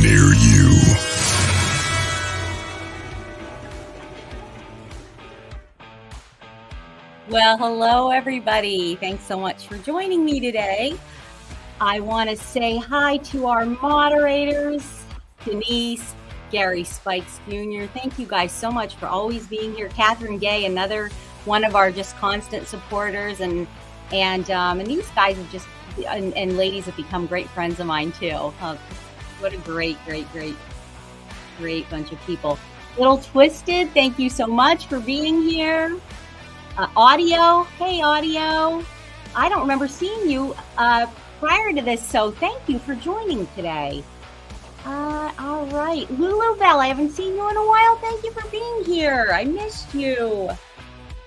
near you. Well, hello, everybody. Thanks so much for joining me today. I want to say hi to our moderators, Denise, Gary Spikes Jr. Thank you guys so much for always being here. Catherine Gay, another one of our just constant supporters, and these guys have just and ladies have become great friends of mine too. What a great bunch of people. Little Twisted, thank you so much for being here. Audio, hey Audio. I don't remember seeing you prior to this, so thank you for joining today. All right, Lulu Bell, I haven't seen you in a while. Thank you for being here. I missed you.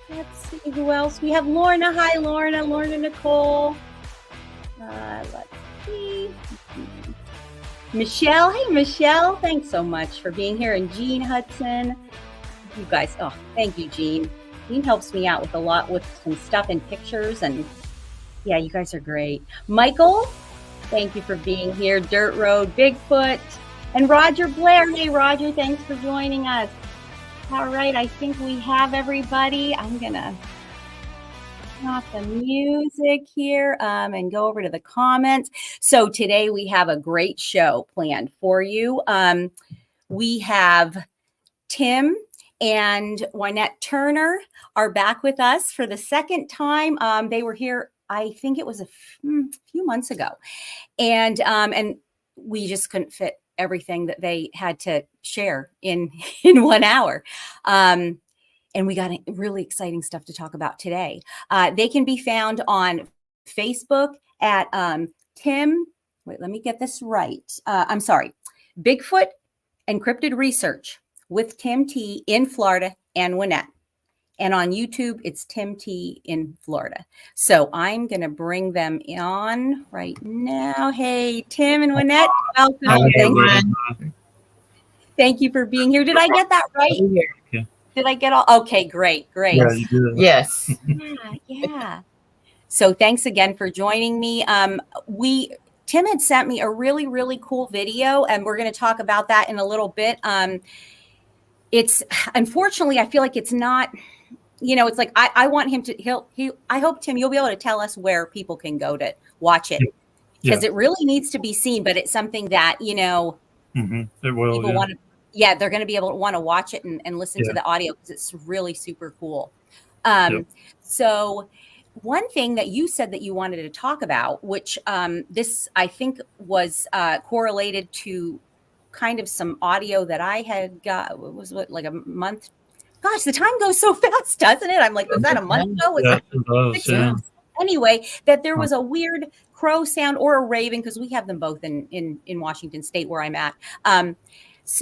Let's see who else. We have Lorna. Hi, Lorna. Lorna Nicole. Let's see. Michelle. Hey, Michelle. Thanks so much for being here. And Jean Hudson. You guys. Oh, thank you, Jean. Jean helps me out with some stuff and pictures. And yeah, you guys are great. Michael, thank you for being here. Dirt Road, Bigfoot, and Roger Blair. Hey, Roger, thanks for joining us. All right, I think we have everybody. I'm going to turn off the music here and go over to the comments. So today we have a great show planned for you. We have Tim and Wynette Turner are back with us for the second time. They were here, I think it was a few months ago. And we just couldn't fit everything that they had to share in 1 hour. And we got really exciting stuff to talk about today. They can be found on Facebook at wait, let me get this right. I'm sorry. Bigfoot and Cryptid Research with Tim T in Florida and Wynette. And on YouTube, it's Tim T in Florida. So I'm going to bring them on right now. Hey, Tim and Wynette, welcome. Thank you for being here. Did I get that right? Yeah. Did I get all? Okay, great. Yeah, you did. Yes. Yeah. So thanks again for joining me. Tim had sent me a really cool video, and we're going to talk about that in a little bit. It's unfortunately, I feel like it's not, it's like, I want him to, I hope, Tim, you'll be able to tell us where people can go to watch it, because it really needs to be seen, but it's something that, it will, people want to, they're going to be able to want to watch it and listen to the audio, because it's really super cool. So one thing that you said that you wanted to talk about, which this, I think, was correlated to kind of some audio that I had got, like a month. Gosh, the time goes so fast, doesn't it? I'm like, was that a month ago? Was it does, 6 months? Anyway, that there was a weird crow sound or a raven, because we have them both in Washington State where I'm at.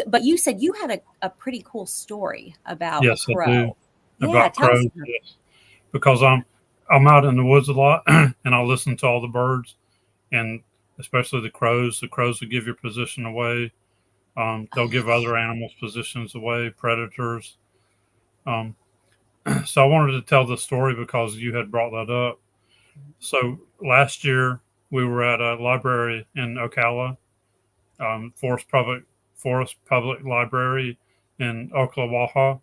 But you said you had a pretty cool story about a crow. I do. About crows, yes. Because I'm out in the woods a lot, and I'll listen to all the birds, and especially the crows. The crows will give your position away. They'll give other animals' positions away, predators. So I wanted to tell the story because you had brought that up. So last year we were at a library in Ocala, Forest Public Library in Ocklawaha.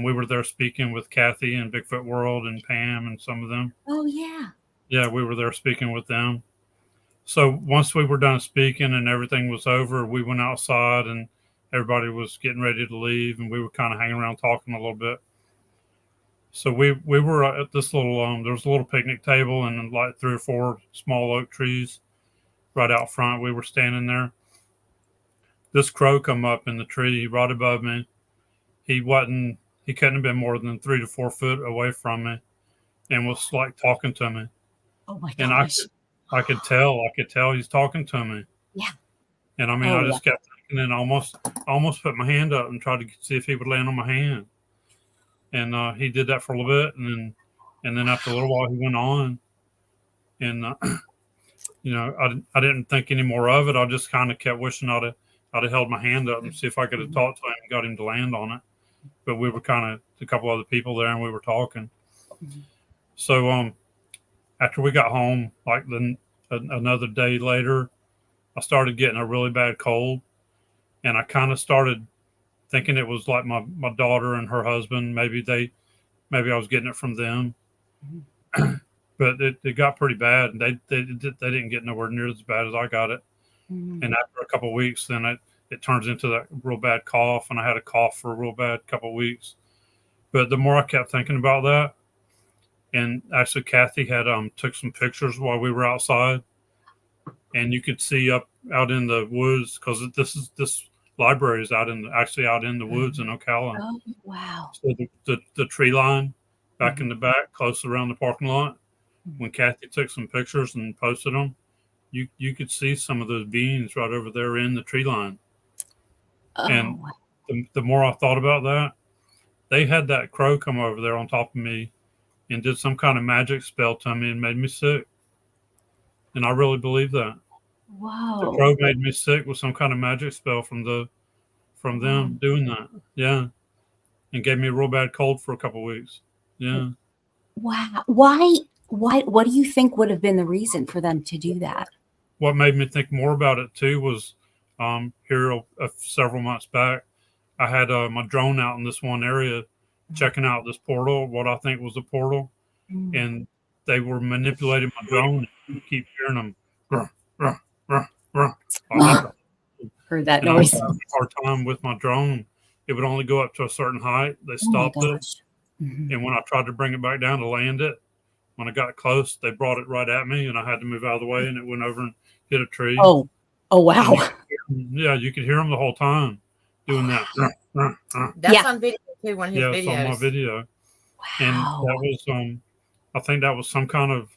We were there speaking with Kathy and Bigfoot World and Pam and some of them. Oh yeah. Yeah, we were there speaking with them. So once we were done speaking and everything was over, we went outside and everybody was getting ready to leave, and we were kind of hanging around talking a little bit. So we were at this little, there was a little picnic table and like 3 or 4 small oak trees right out front. We were standing there. This crow come up in the tree right above me. He couldn't have been more than 3 to 4 foot away from me, and was like talking to me. Oh my gosh. And I could tell he's talking to me. Yeah. And I mean, I just kept thinking, and almost put my hand up and tried to see if he would land on my hand. And he did that for a little bit, and then after a little while he went on. And I didn't think any more of it. I just kind of kept wishing I'd have held my hand up and see if I could have talked to him and got him to land on it. But we were kind of a couple other people there, and we were talking. So after we got home, like another day later, I started getting a really bad cold, and I kind of started thinking it was like my daughter and her husband. Maybe I was getting it from them. But it got pretty bad, and they didn't get nowhere near as bad as I got it. And after a couple of weeks, then it turns into that real bad cough, and I had a cough for a real bad couple of weeks. But the more I kept thinking about that, and actually Kathy had took some pictures while we were outside, and you could see out in the woods, because this library is out in the woods in Ocala. Oh, wow. So the tree line back in the back, close around the parking lot. When Kathy took some pictures and posted them, you could see some of those beings right over there in the tree line. Oh. And the more I thought about that, they had that crow come over there on top of me and did some kind of magic spell to me and made me sick. And I really believe that. Whoa. The crow made me sick with some kind of magic spell from them doing that. Yeah. And gave me a real bad cold for a couple of weeks. Yeah. Wow. Why? What do you think would have been the reason for them to do that? What made me think more about it too was here several months back, I had my drone out in this one area checking out this portal, what I think was a portal, and they were manipulating my drone. And you keep hearing them. Ruh, ruh, ruh, ruh. Heard that and noise. I was having a hard time with my drone. It would only go up to a certain height. They stopped it. And when I tried to bring it back down to land it, when I got close, they brought it right at me, and I had to move out of the way, and it went over and hit a tree. Oh wow. You could hear them the whole time doing that. That's on video too, one of his videos. It's on my video. Wow. And that was, I think that was some kind of,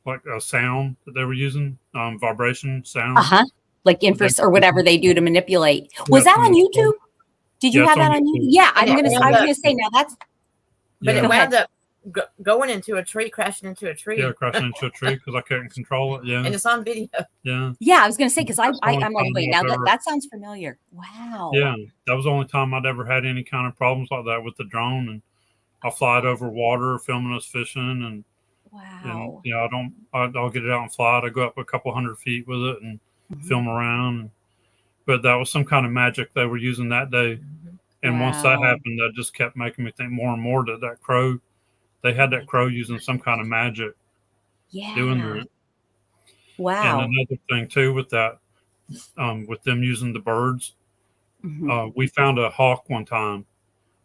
like a sound that they were using, vibration sound. Like infrared or whatever they do to manipulate. Was that on YouTube? Did you have that on YouTube? Yeah, I was gonna say now that's. But it wound up going into a tree, crashing into a tree. Yeah, crashing into a tree because I couldn't control it. Yeah, and it's on video. Yeah. Yeah, I was gonna say because I'm like, wait, now that sounds familiar. Wow. Yeah, that was the only time I'd ever had any kind of problems like that with the drone, and I fly it over water, filming us fishing, and wow. And I'll get it out and fly it. I go up a couple 100 feet with it and film around. But that was some kind of magic they were using that day. And once that happened, that just kept making me think more and more that crow, they had that crow using some kind of magic. Doing that. Wow. And another thing too with that, with them using the birds, we found a hawk one time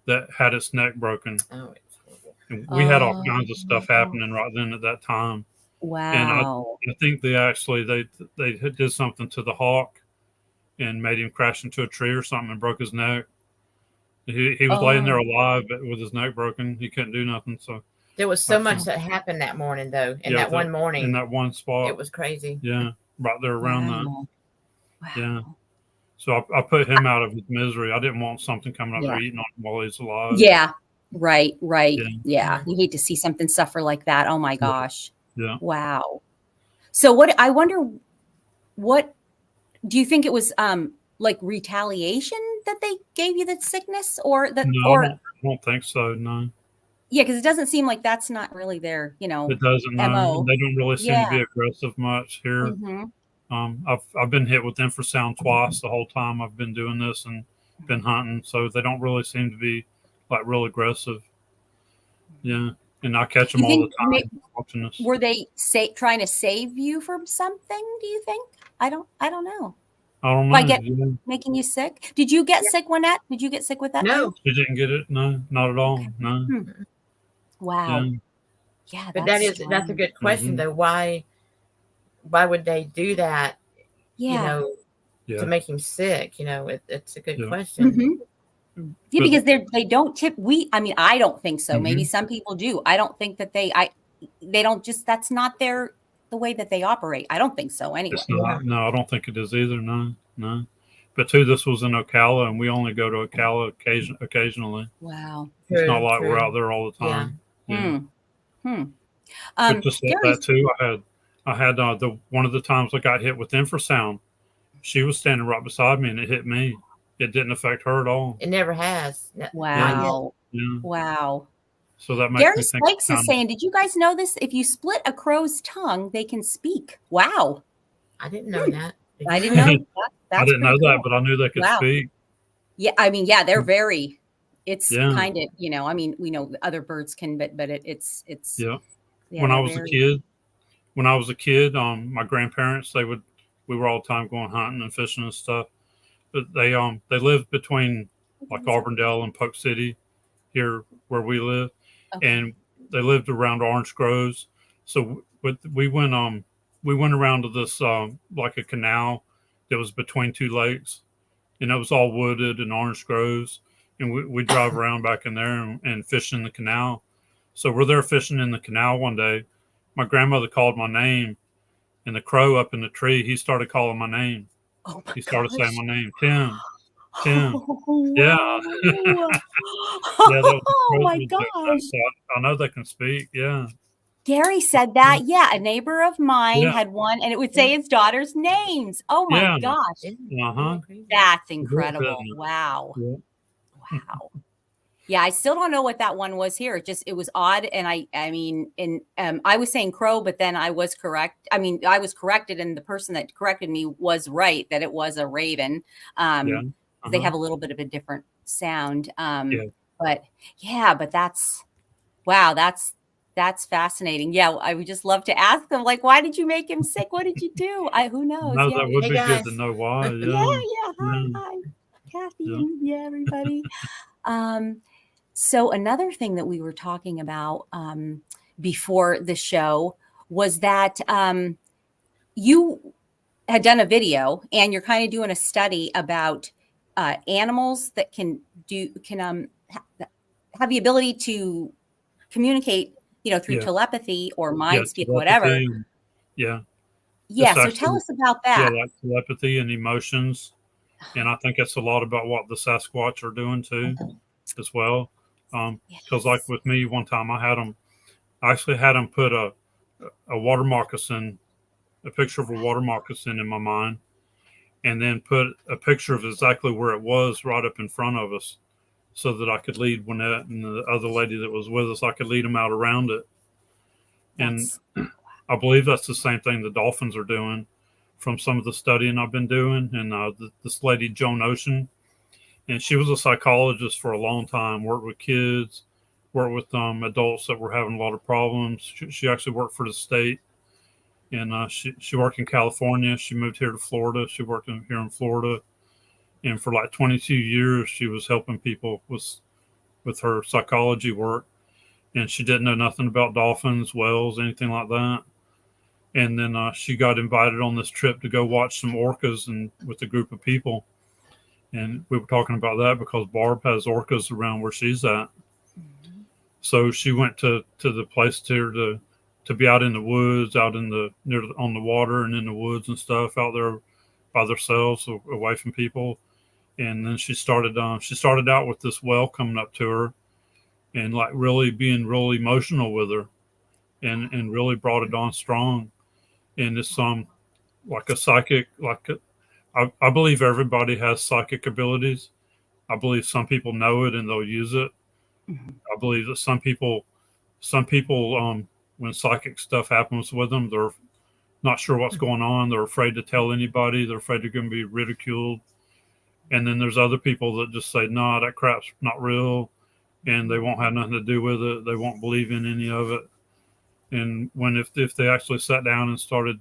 that had its neck broken. Oh, it's horrible. And we had all kinds of stuff happening right then at that time. Wow. And I think they did something to the hawk and made him crash into a tree or something and broke his neck. He was laying there alive but with his neck broken. He couldn't do nothing. So there was so much that happened that morning, though. One morning, in that one spot, it was crazy. Yeah, right there around that. Wow. Yeah. So I put him out of his misery. I didn't want something coming up there eating on him while he's alive. Yeah. Right. Yeah. You hate to see something suffer like that. Oh my gosh. Yeah. Wow. So I wonder, what do you think it was like retaliation that they gave you the sickness or that? No, I don't think so. No. Yeah, because it doesn't seem like that's not really their, it doesn't. No. They don't really seem to be aggressive much here. I've been hit with infrasound twice the whole time I've been doing this and been hunting, so they don't really seem to be like real aggressive. Yeah, and I catch them all the time watching this. Were they trying to save you from something? Do you think? I don't know. I don't know. Like making you sick? Did you get sick, Wynette? Did you get sick with that? No, you didn't get it. No, not at all. No. Wow. Yeah, but that's a good question though. Why would they do that? Yeah. To make him sick. It's a good question. Yeah, because they don't tip. I don't think so. Maybe some people do. I don't think that they don't just. That's not the way that they operate. I don't think so. Anyway. It's not, no, I don't think it is either. No. But too, this was in Ocala, and we only go to Ocala occasionally. Wow. It's not like we're out there all the time. Yeah. But just like that too, I had the one of the times I got hit with infrasound. She was standing right beside me, and it hit me. It didn't affect her at all. It never has. Wow. Yeah. Wow. So that makes me think. Gary Spikes is saying, did you guys know this? If you split a crow's tongue, they can speak. Wow. I didn't know that. I didn't know that. That's I didn't know pretty that, cool. but I knew they could Wow. speak. Yeah, I mean, yeah, they're very. It's Yeah. kind of, you know, I mean, we know other birds can, but it's. Yeah. Yeah, When I they're was very- a kid, my grandparents, we were all the time going hunting and fishing and stuff. But they lived between like Auburndale and Polk City here where we live. Okay. And they lived around orange groves. So we went around to this like a canal that was between two lakes, and it was all wooded and orange groves. And we drive around back in there and fish in the canal. So we're there fishing in the canal one day. My grandmother called my name, and the crow up in the tree, he started calling my name. Oh my He started gosh. saying my name, Tim. Tim. Oh, Yeah. wow. Yeah, that was the Oh crows my was doing that, gosh. so I know they can speak. Yeah. Gary said that. Yeah, a neighbor of mine Yeah. had one, and it would say his daughter's names. Oh my Yeah. gosh. Uh-huh. That's It is, incredible. isn't it? Wow. Yeah. Wow. Yeah, I still don't know what that one was here. It was odd. And I mean, I was saying crow, but then I was correct. I mean, I was corrected, and the person that corrected me was right that it was a raven. Yeah. They have a little bit of a different sound. Yeah. But yeah, but wow, that's fascinating. Yeah, I would just love to ask them, like, why did you make him sick? What did you do? Who knows? No, Yeah. that would Hey, be good guys. to know why. Yeah, Yeah. yeah. Hi, Kathy, and yeah, everybody. So another thing that we were talking about before the show was that you had done a video, and you're kind of doing a study about animals that can have the ability to communicate, through telepathy or mind speak, whatever. Yeah. Yeah. So tell us about that. Yeah, like telepathy and emotions. And I think it's a lot about what the Sasquatch are doing too, as well. Because like with me, one time I actually had them put a water moccasin, a picture of a water moccasin in my mind, and then put a picture of exactly where it was right up in front of us, so that I could lead Wynette and the other lady that was with us, I could lead them out around it. And I believe that's the same thing the dolphins are doing from some of the studying I've been doing. And this lady, Joan Ocean, and she was a psychologist for a long time, worked with kids, worked with adults that were having a lot of problems. She actually worked for the state, and she worked in California. She moved here to Florida. She worked here in Florida. And for like 22 years, she was helping people with her psychology work. And she didn't know nothing about dolphins, whales, anything like that. And then she got invited on this trip to go watch some orcas and with a group of people. And we were talking about that because Barb has orcas around where she's at. Mm-hmm. So she went to the place to be out in the woods, out in on the water and in the woods and stuff, out there by themselves, away from people. And then she started out with this whale coming up to her and like really being really emotional with her and really brought it on strong. And it's like a psychic, I believe everybody has psychic abilities. I believe some people know it and they'll use it. Mm-hmm. I believe that some people, when psychic stuff happens with them, they're not sure what's going on. They're afraid to tell anybody. They're afraid they're going to be ridiculed. And then there's other people that just say, no, that crap's not real. And they won't have nothing to do with it. They won't believe in any of it. And if they actually sat down and started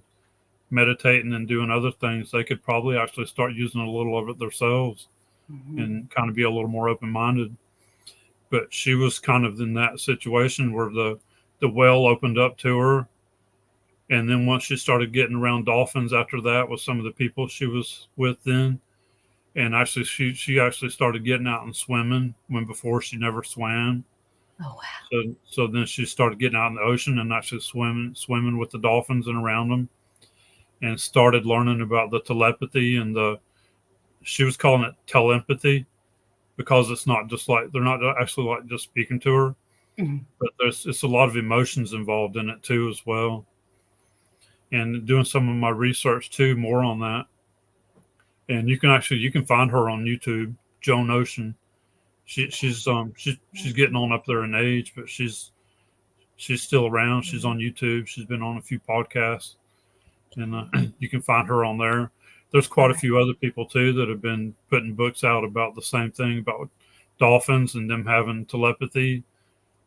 meditating and doing other things, they could probably actually start using a little of it themselves. Mm-hmm. And kind of be a little more open-minded. But she was kind of in that situation where the whale opened up to her. And then once she started getting around dolphins after that with some of the people she was with then, and actually she actually started getting out and swimming when before she never swam. Oh, wow. So then she started getting out in the ocean and actually swimming with the dolphins and around them, and started learning about the telepathy and she was calling it telepathy because it's not just like, they're not actually like just speaking to her, mm-hmm. but it's a lot of emotions involved in it too as well. And doing some of my research too, more on that. And you can find her on YouTube, Joan Ocean. She's getting on up there in age, but she's still around. She's on YouTube. She's been on a few podcasts. and you can find her on there. There's quite a few other people too that have been putting books out about the same thing, about dolphins and them having telepathy,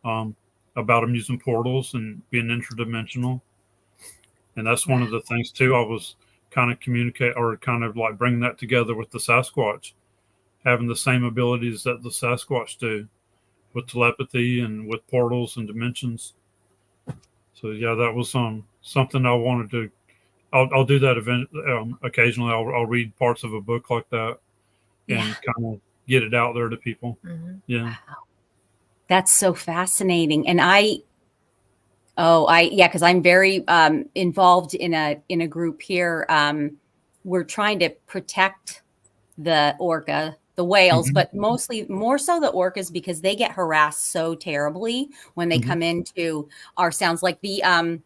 about them using portals and being interdimensional. And that's one of the things too. I was kind of bringing that together with the Sasquatch, having the same abilities that the Sasquatch do with telepathy and with portals and dimensions. So yeah, that was something I wanted to. I'll do that event occasionally. I'll read parts of a book like that and kind of get it out there to people. Mm-hmm. Yeah, wow. That's so fascinating. And because I'm very involved in a group here. We're trying to protect the orca, the whales, but more so the orcas, because they get harassed so terribly when they come into our sounds. Like the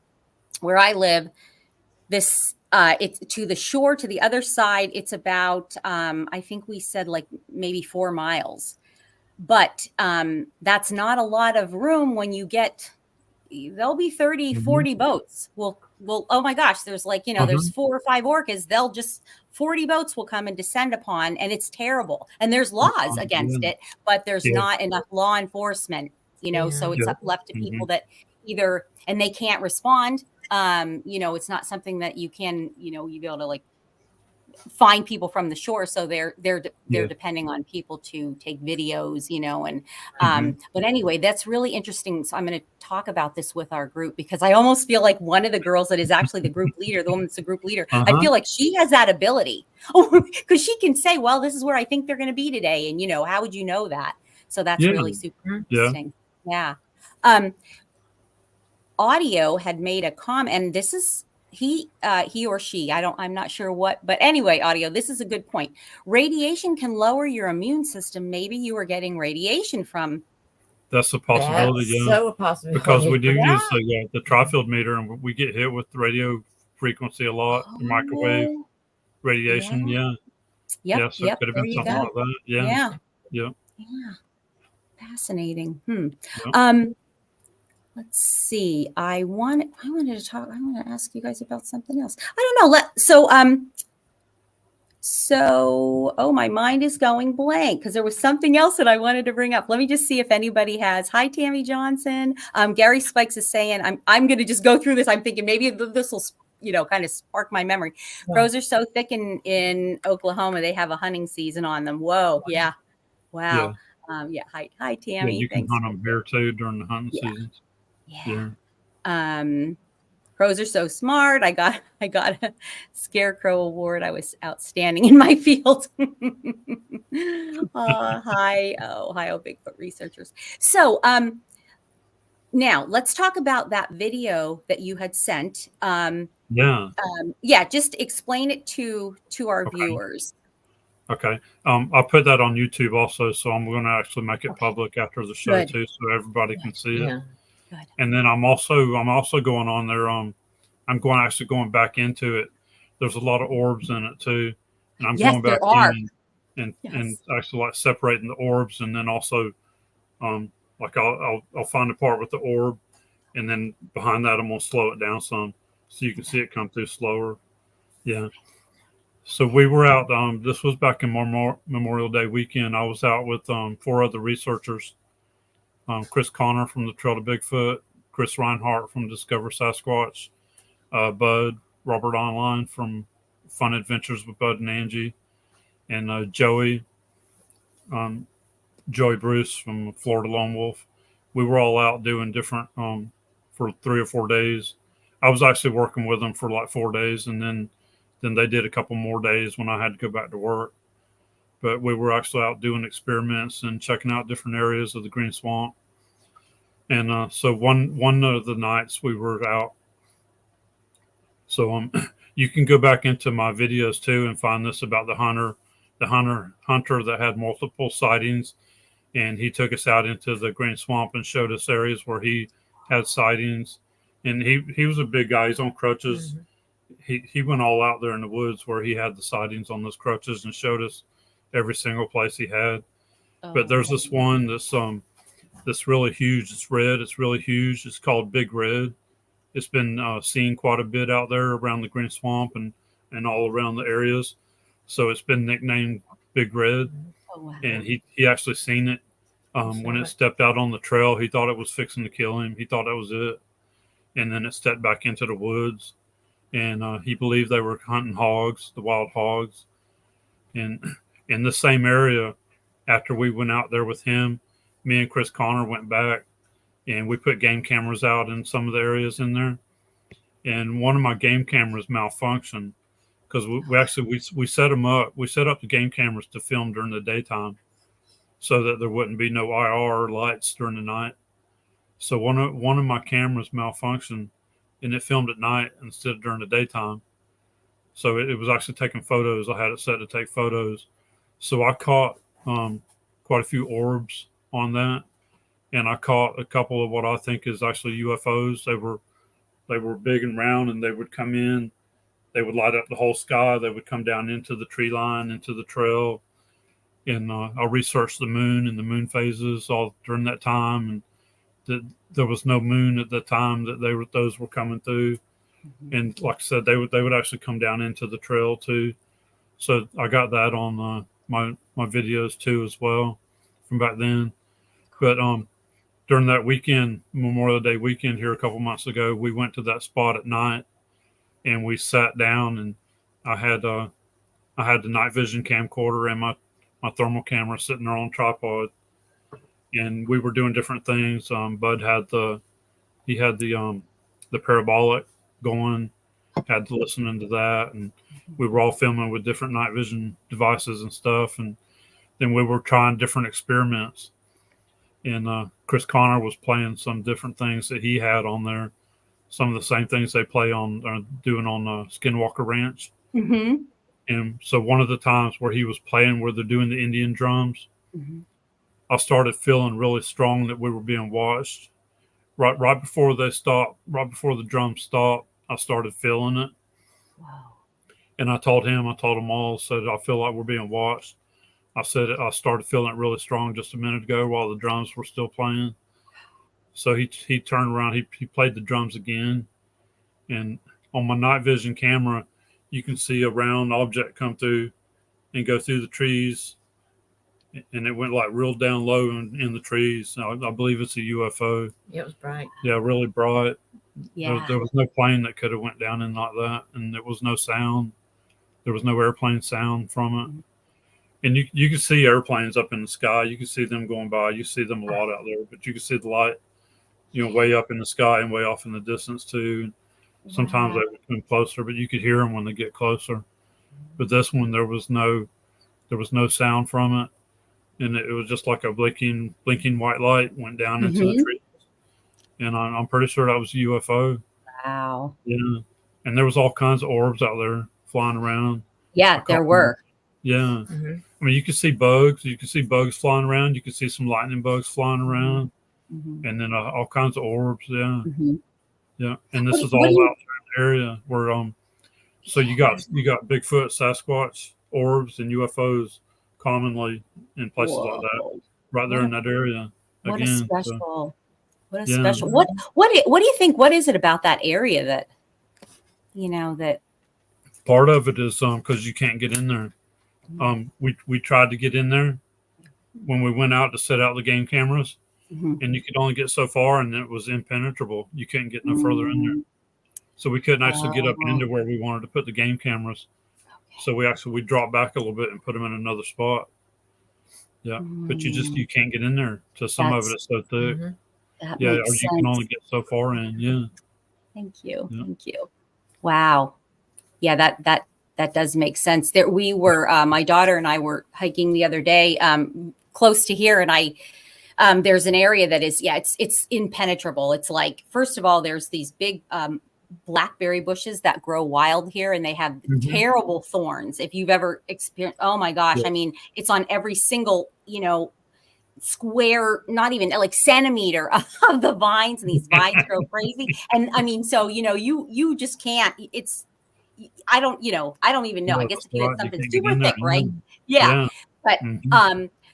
where I live, this it's to the shore, to the other side. It's about I think we said like maybe 4 miles, but that's not a lot of room when you get. There'll be 30, 40 boats. Well, oh my gosh, there's like, there's 4 or 5 orcas. 40 boats will come and descend upon, and it's terrible. And there's laws against it, but there's not enough law enforcement, so it's left to people that either, and they can't respond. It's not something that you can, you be able to like find people from the shore, so they're depending on people to take videos, and but anyway, that's really interesting. So I'm going to talk about this with our group, because I almost feel like one of the girls that is actually the group leader, the woman that's the group leader, I feel like she has that ability, because she can say, well, this is where I think they're going to be today, and how would you know that? So that's really super interesting. Audio had made a comment, and this is he or she, I'm not sure what, but anyway, Audio, this is a good point. Radiation can lower your immune system. Maybe you are getting radiation from. That's a possibility. That's so a possibility, because we do use the tri-field meter, and we get hit with radio frequency a lot, microwave radiation. So it could have been something like that. Yeah. Fascinating. Let's see. I wanted to ask you guys about something else. I don't know. So my mind is going blank, because there was something else that I wanted to bring up. Let me just see if anybody has. Hi, Tammy Johnson. Gary Spikes is saying, I'm going to just go through this. I'm thinking maybe this will, kind of spark my memory. Crows are so thick in Oklahoma. They have a hunting season on them. Whoa. Yeah. Wow. Hi, Tammy. Yeah, you can hunt them here too during the hunting seasons. Crows are so smart. I got a Scarecrow award. I was outstanding in my field. Hi, Ohio Bigfoot researchers. So now let's talk about that video that you had sent. Just explain it to our viewers. Okay. I'll put that on YouTube also, so I'm going to actually make it public after the show too, so everybody can see it. Good. And then I'm also going on there. I'm going back into it. There's a lot of orbs in it too, and I'm going back in and actually like separating the orbs, and then also like I'll find a part with the orb, and then behind that I'm gonna slow it down some so you can see it come through slower. Yeah. So we were out. This was back in Memorial Day weekend. I was out with 4 other researchers. Chris Connor from the Trail to Bigfoot, Chris Reinhardt from Discover Sasquatch, Bud, Robert Online from Fun Adventures with Bud and Angie, and Joey Bruce from Florida Lone Wolf. We were all out doing different for 3 or 4 days. I was actually working with them for like 4 days, and then they did a couple more days when I had to go back to work. But we were actually out doing experiments and checking out different areas of the Green Swamp. And so one of the nights we were out. So you can go back into my videos too and find this about the hunter that had multiple sightings, and he took us out into the Green Swamp and showed us areas where he had sightings. And he was a big guy. He's on crutches. He went all out there in the woods where he had the sightings on those crutches and showed us every single place he had. But there's this one that's really huge. It's red. It's really huge. It's called Big Red. it's been seen quite a bit out there around the Green Swamp and all around the areas. So it's been nicknamed Big Red. Oh, wow. And he actually seen it when it stepped out on the trail. He thought it was fixing to kill him. He thought that was it. And then it stepped back into the woods. And he believed they were hunting hogs, the wild hogs. And in the same area, after we went out there with him, me and Chris Connor went back and we put game cameras out in some of the areas in there. And one of my game cameras malfunctioned because we set them up. We set up the game cameras to film during the daytime so that there wouldn't be no IR lights during the night. So one of my cameras malfunctioned and it filmed at night instead of during the daytime. So it was actually taking photos. I had it set to take photos. So I caught quite a few orbs on that. And I caught a couple of what I think is actually UFOs. They were big and round, and they would come in. They would light up the whole sky. They would come down into the tree line, into the trail. And I researched the moon and the moon phases all during that time. And there was no moon at the time that those were coming through. Mm-hmm. And like I said, they would actually come down into the trail too. So I got that on my videos too as well from back then. But during that weekend, Memorial Day weekend here a couple months ago, we went to that spot at night and we sat down, and I had the night vision camcorder and my thermal camera sitting there on tripod, and we were doing different things. Bud had the parabolic going, had to listen to that, and we were all filming with different night vision devices and stuff, and then we were trying different experiments. And Chris Connor was playing some different things that he had on there, some of the same things they play on doing on Skinwalker Ranch. Mm-hmm. And so one of the times where he was playing where they're doing the Indian drums, mm-hmm. I started feeling really strong that we were being watched. Right before they stopped, right before the drums stopped, I started feeling it. Wow. And I told them all, said, I feel like we're being watched. I said I started feeling it really strong just a minute ago while the drums were still playing. So he turned around, he played the drums again. And on my night vision camera, you can see a round object come through and go through the trees. And it went like real down low in the trees. I believe it's a UFO. It was bright. Yeah, really bright. Yeah. There was no plane that could have went down in like that. And there was no sound. There was no airplane sound from it. And you can see airplanes up in the sky. You can see them going by. You see them a lot out there. But you can see the light, way up in the sky and way off in the distance too. Sometimes they would come closer, but you could hear them when they get closer. But this one, there was no sound from it. And it was just like a blinking white light went down into the trees. And I'm pretty sure that was a UFO. Wow. Yeah. And there was all kinds of orbs out there flying around. Yeah, there were. Yeah. Mm-hmm. I mean, you could see bugs. You could see bugs flying around. You could see some lightning bugs flying around. Mm-hmm. And then all kinds of orbs. Yeah. Mm-hmm. Yeah. And this is all out in the area where, so you got Bigfoot, Sasquatch, orbs, and UFOs commonly in places like that, right there in that area. What a special! What a special! What do you think? What is it about that area that that? Part of it is because you can't get in there. We tried to get in there when we went out to set out the game cameras, and you could only get so far, and it was impenetrable. You couldn't get no further in there, so we couldn't actually get up into where we wanted to put the game cameras. So we dropped back a little bit and put them in another spot. Yeah, but you can't get in there. So some of it is so thick. Yeah, or you can only get so far in. Yeah. Thank you. Yeah. Thank you. Wow. Yeah, that does make sense. There we were. My daughter and I were hiking the other day, close to here, and there's an area that is it's impenetrable. It's like, first of all, there's these big blackberry bushes that grow wild here, and they have terrible thorns. If you've ever experienced, oh my gosh, I mean, it's on every single, square, not even like centimeter of the vines, and these vines grow crazy. And I mean, so, you just can't, I don't even know. I guess if you had something super thick, right? Yeah. But,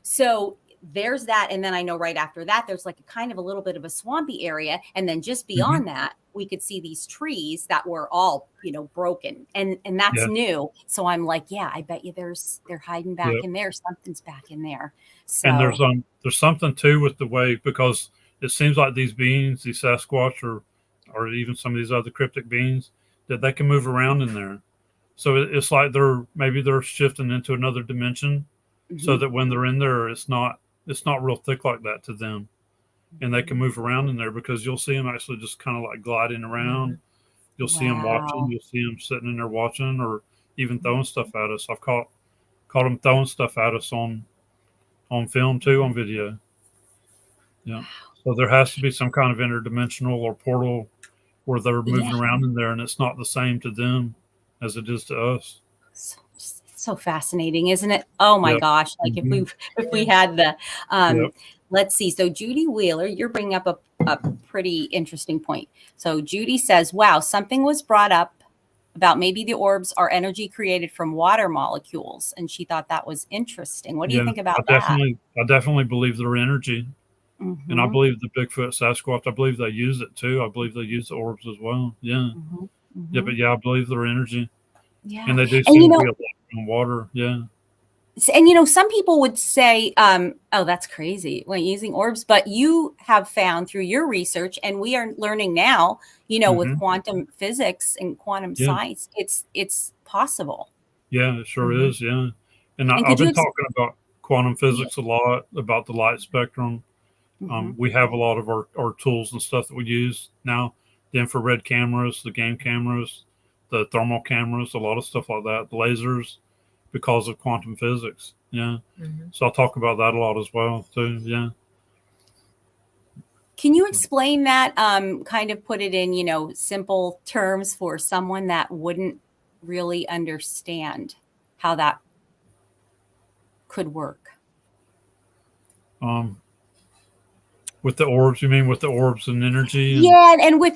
so there's that. And then I know right after that, there's like a kind of a little bit of a swampy area. And then just beyond that, we could see these trees that were all, broken. And that's new. So I'm like, yeah, I bet you they're hiding back in there. Something's back in there. So, and there's something too with the way, because it seems like these beings, these Sasquatch or even some of these other cryptic beings, that they can move around in there. So it's like they're shifting into another dimension, so that when they're in there, it's not real thick like that to them, and they can move around in there, because you'll see them actually just kind of like gliding around. You'll see them watching. You'll see them sitting in there watching, or even throwing stuff at us. I've caught them throwing stuff at us on film too, on video. Yeah. So there has to be some kind of interdimensional or portal where they're moving around in there, and it's not the same to them as it is to us. So fascinating, isn't it? Oh my gosh! Like if we had the let's see. So Judy Wheeler, you're bringing up a pretty interesting point. So Judy says, "Wow, something was brought up about maybe the orbs are energy created from water molecules," and she thought that was interesting. What do you think about that? I definitely believe they're energy, and I believe the Bigfoot Sasquatch. I believe they use it too. I believe they use the orbs as well. Yeah, yeah, but I believe they're energy. Yeah, and they do seem to be a lot in water. Yeah. And some people would say, "Oh, that's crazy when using orbs." But you have found through your research, and we are learning now, with quantum physics and quantum science, it's possible. Yeah, it sure is. Yeah, and I've been talking about quantum physics a lot, about the light spectrum. We have a lot of our tools and stuff that we use now: the infrared cameras, the game cameras, the thermal cameras, a lot of stuff like that, the lasers, because of quantum physics. Yeah. So I'll talk about that a lot as well too. Yeah. Can you explain that, kind of put it in, simple terms for someone that wouldn't really understand how that could work? With the orbs, you mean with the orbs and energy? And with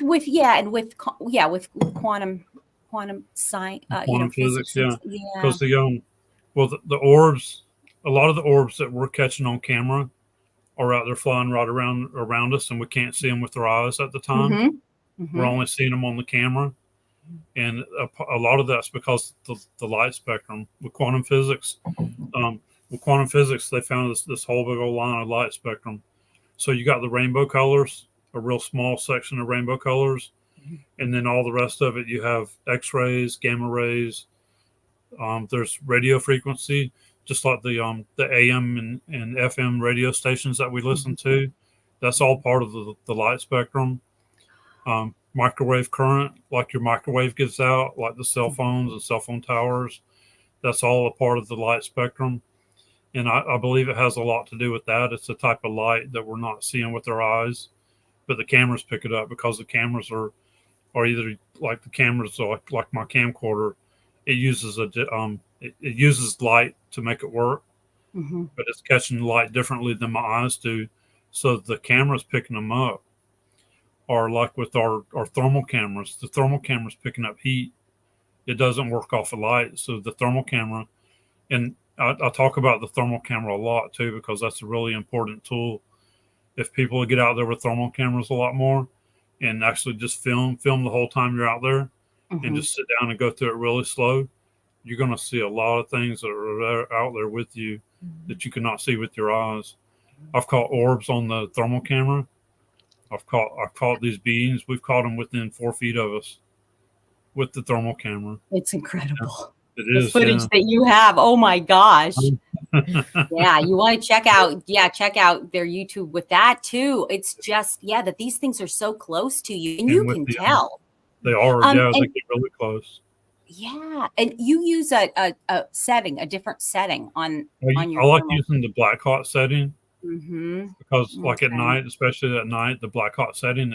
quantum science, quantum physics, because the orbs, a lot of the orbs that we're catching on camera are out there flying right around us, and we can't see them with our eyes at the time. We're only seeing them on the camera, and a lot of that's because the light spectrum with quantum physics. They found this whole big old line of light spectrum. So you got the rainbow colors, a real small section of rainbow colors. And then all the rest of it, you have X-rays, gamma rays. There's radio frequency, just like the AM and FM radio stations that we listen to. That's all part of the light spectrum. Microwave current, like your microwave gives out, like the cell phones and cell phone towers. That's all a part of the light spectrum. And I believe it has a lot to do with that. It's a type of light that we're not seeing with our eyes, but the cameras pick it up, because the cameras are either like the cameras, like my camcorder, it uses it uses light to make it work, but it's catching light differently than my eyes do. So the camera's picking them up. Or like with our thermal cameras, the thermal camera's picking up heat. It doesn't work off of light. So the thermal camera, and I talk about the thermal camera a lot too, because that's a really important tool. If people get out there with thermal cameras a lot more, and actually just film the whole time you're out there, and just sit down and go through it really slow, you're going to see a lot of things that are out there with you that you cannot see with your eyes. I've caught orbs on the thermal camera. I've caught these beings. We've caught them within 4 feet of us with the thermal camera. It's incredible. It is. The footage that you have. Oh my gosh. Yeah, you want to check out their YouTube with that too. It's just, that these things are so close to you, and you can tell. They are, they get really close. Yeah, and you use a different setting on your. I like using the black hot setting, because like at night, especially at night, the black hot setting,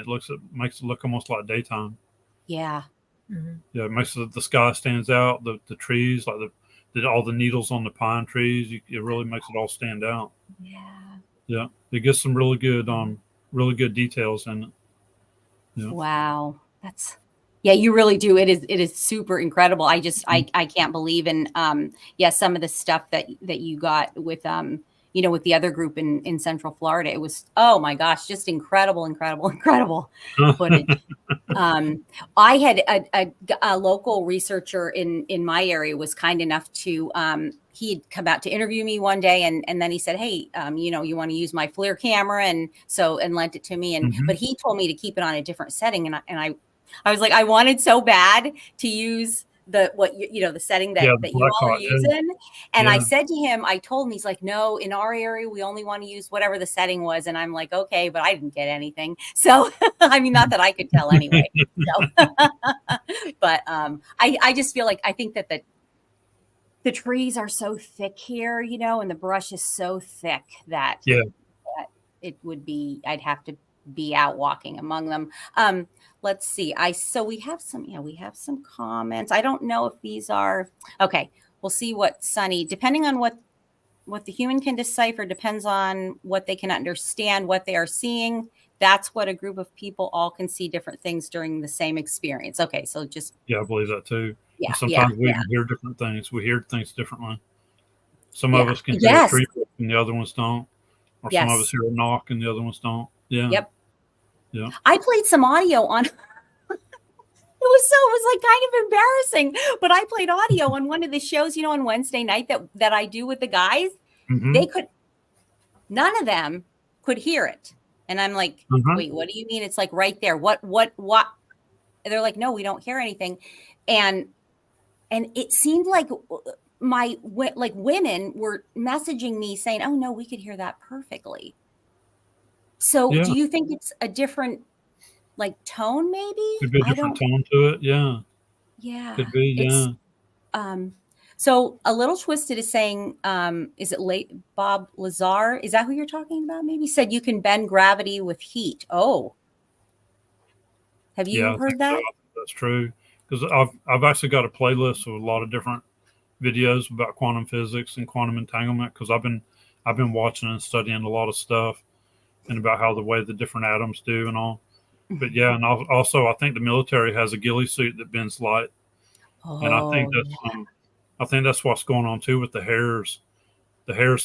makes it look almost like daytime. Yeah. Yeah, it makes the sky stands out, the trees, like all the needles on the pine trees. It really makes it all stand out. Yeah, it gets some really good details in it. Yeah. Wow, you really do. It is super incredible. I can't believe in some of the stuff that you got with with the other group in Central Florida. It was, oh my gosh, just incredible footage. I had a local researcher in my area was kind enough to, he'd come out to interview me one day, and then he said, hey, you want to use my FLIR camera, and lent it to me, but he told me to keep it on a different setting, and I was like, I wanted so bad to use the setting that you all are using. And I said to him, I told him, he's like, no, in our area, we only want to use whatever the setting was. And I'm like, okay, but I didn't get anything. So, I mean, not that I could tell anyway. So, but I just feel like, I think that the trees are so thick here, and the brush is so thick that it would be, I'd have to be out walking among them. Let's see. We have some comments. I don't know if these are, okay. We'll see what Sunny, depending on what the human can decipher, depends on what they can understand, what they are seeing. That's what a group of people all can see different things during the same experience. Okay. So just. Yeah, I believe that too. Yeah. And sometimes we hear different things. We hear things differently. Some of us can hear a tree and the other ones don't. Or some of us hear a knock and the other ones don't. Yeah. Yep. Yeah. I played some audio on. It was like kind of embarrassing, but I played audio on one of the shows, on Wednesday night that I do with the guys. None of them could hear it. And I'm like, wait, what do you mean? It's like right there. What? They're like, no, we don't hear anything. And it seemed like women were messaging me saying, oh no, we could hear that perfectly. So do you think it's a different tone maybe? Could be a different tone to it. Yeah. Yeah. Could be. Yeah. So A Little Twisted is saying, is it Bob Lazar? Is that who you're talking about? Maybe said you can bend gravity with heat. Oh, have you heard that? That's true. Because I've actually got a playlist of a lot of different videos about quantum physics and quantum entanglement. Because I've been watching and studying a lot of stuff and about how the way the different atoms do and all. But yeah, and also I think the military has a ghillie suit that bends light, and I think that's what's going on too with the hairs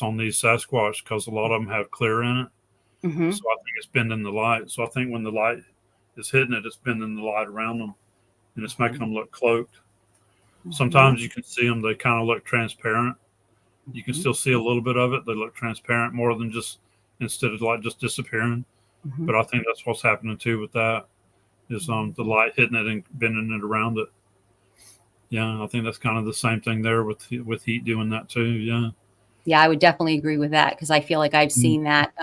on these Sasquatch, because a lot of them have clear in it. So I think it's bending the light. So I think when the light is hitting it, it's bending the light around them, and it's making them look cloaked. Sometimes you can see them; they kind of look transparent. You can still see a little bit of it. They look transparent more than just. Instead of light just disappearing. But I think that's what's happening too with that is the light hitting it and bending it around it. Yeah, I think that's kind of the same thing there with heat doing that too. Yeah. Yeah, I would definitely agree with that, because I feel like I've seen that.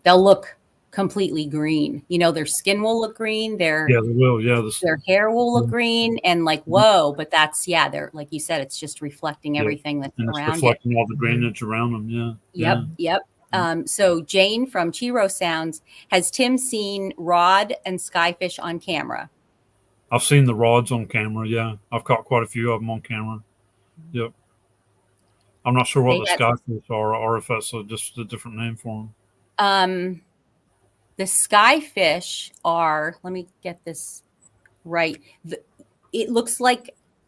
They'll look completely green. Their skin will look green. They will. Yeah. Their hair will look green, and whoa, but that's they're like you said, it's just reflecting everything that's around it. Reflecting all the greenage around them. Yeah. Yep. So Jane from Chiro Sounds, has Tim seen rod and skyfish on camera? I've seen the rods on camera. Yeah. I've caught quite a few of them on camera. Yep. I'm not sure what the skyfish are, or if that's just a different name for them. The skyfish are, let me get this right. It looks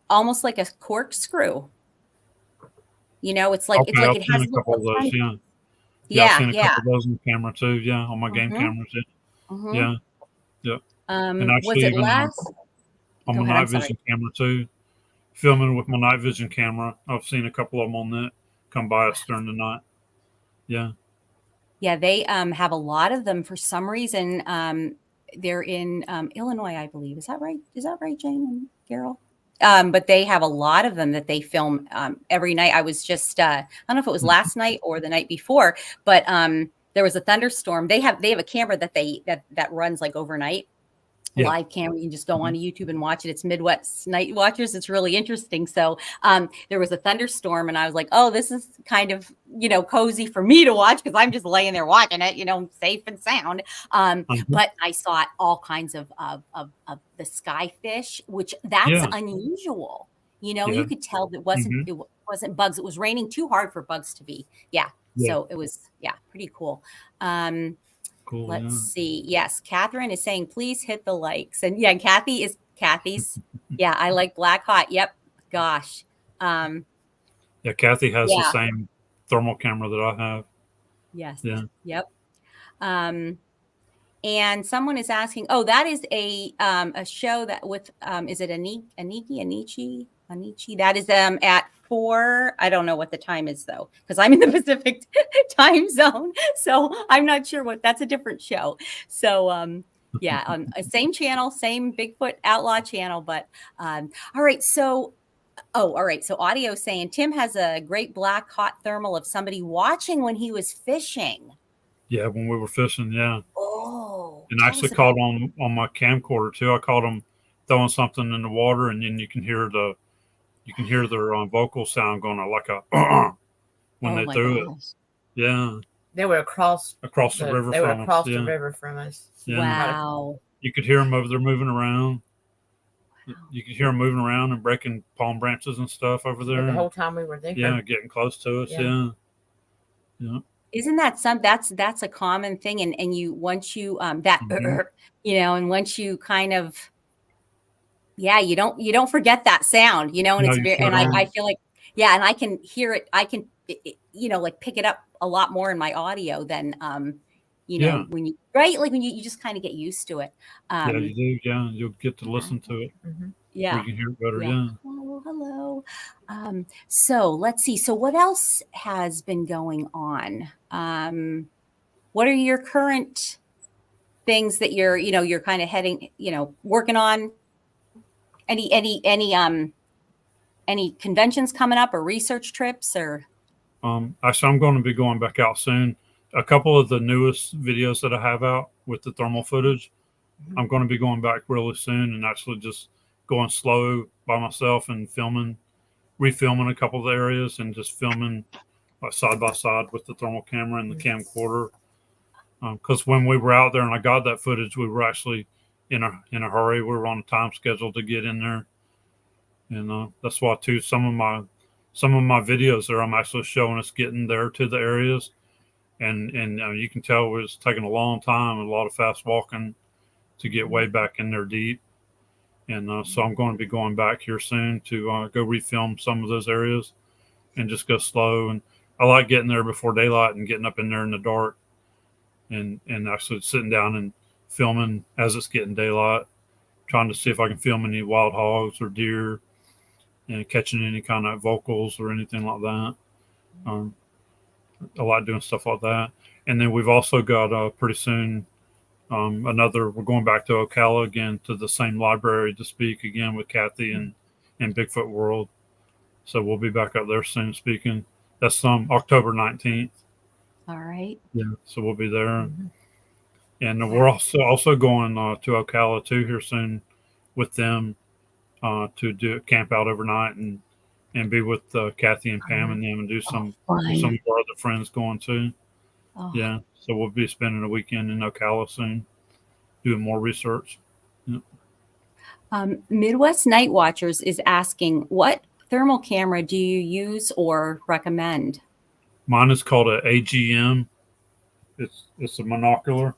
almost like a corkscrew. It's like, it has a couple of those. Yeah. I've seen a couple of those on camera too. Yeah, on my game cameras. Yeah. And actually, was it even on my night vision camera too, filming with my night vision camera, I've seen a couple of them on that come by us during the night. Yeah. Yeah, they have a lot of them for some reason. They're in Illinois, I believe. Is that right? Is that right, Jane and Gerald? But they have a lot of them that they film every night. I was just, I don't know if it was last night or the night before, but there was a thunderstorm. They have a camera that runs overnight. Live camera. You can just go on YouTube and watch it. It's Midwest Night Watchers. It's really interesting. So there was a thunderstorm, and I was like, oh, this is kind of, cozy for me to watch, because I'm just laying there watching it, safe and sound. But I saw all kinds of the skyfish, which that's unusual. You could tell that it wasn't bugs. It was raining too hard for bugs to be. Yeah. So it was, pretty cool. Cool, Let's see. Yes, Catherine is saying, please hit the likes. And Kathy's. I like Black Hot. Yep. Gosh. Kathy has the same thermal camera that I have. Yes. Yeah. Yep. And someone is asking, oh, that is a show that with, is it Anichi? That is at 4. I don't know what the time is though, because I'm in the Pacific time zone. So I'm not sure that's a different show. So yeah, on same channel, same Bigfoot Outlaw channel. But all right. So all right. So audio saying Tim has a great black hot thermal of somebody watching when he was fishing. Yeah, when we were fishing, yeah. Oh, and I actually caught on my camcorder too. I caught them throwing something in the water, and then you can hear their vocal sound going like a when they threw it. Yeah, they were across the river. They were across the yeah. river from us. Yeah. Wow. You could hear them over there moving around. Wow. You could hear them moving around and breaking palm branches and stuff over there. The whole time we were there. Yeah, getting close to us. Yeah. Yeah. Isn't that that's a common thing? And you once you and once you kind of you don't forget that sound, and it's very, and I feel like and I can hear it. I can like pick it up a lot more in my audio than when you like when you just kind of get used to it. Yeah, you do. Yeah, you'll get to listen to it. Mm-hmm. Yeah, you can hear it better. Yeah. Hello. So let's see. So what else has been going on? What are your current things that you're kind of heading, working on? Any conventions coming up or research trips or? Actually, I'm going to be going back out soon. A couple of the newest videos that I have out with the thermal footage, I'm going to be going back really soon and actually just going slow by myself and refilming a couple of the areas and just filming side by side with the thermal camera and the camcorder. Because when we were out there and I got that footage, we were actually in a hurry. We were on a time schedule to get in there, and that's why too some of my videos there I'm actually showing us getting there to the areas, and you can tell it was taking a long time, a lot of fast walking to get way back in there deep. And so I'm going to be going back here soon to go refilm some of those areas and just go slow. And I like getting there before daylight and getting up in there in the dark and actually sitting down and filming as it's getting daylight, trying to see if I can film any wild hogs or deer and catching any kind of vocals or anything like that. I like doing stuff like that. And then we've also got pretty soon we're going back to Ocala again to the same library to speak again with Kathy and Bigfoot World. So we'll be back up there soon speaking. That's October 19th. All right. Yeah. So we'll be there. Mm-hmm. And we're also going to Ocala too here soon with them to do camp out overnight and be with Kathy and Pam and them and do some of our other friends going too. Oh. Yeah. So we'll be spending a weekend in Ocala soon, doing more research. Yeah. Midwest Night Watchers is asking, what thermal camera do you use or recommend? Mine is called an AGM. It's a monocular.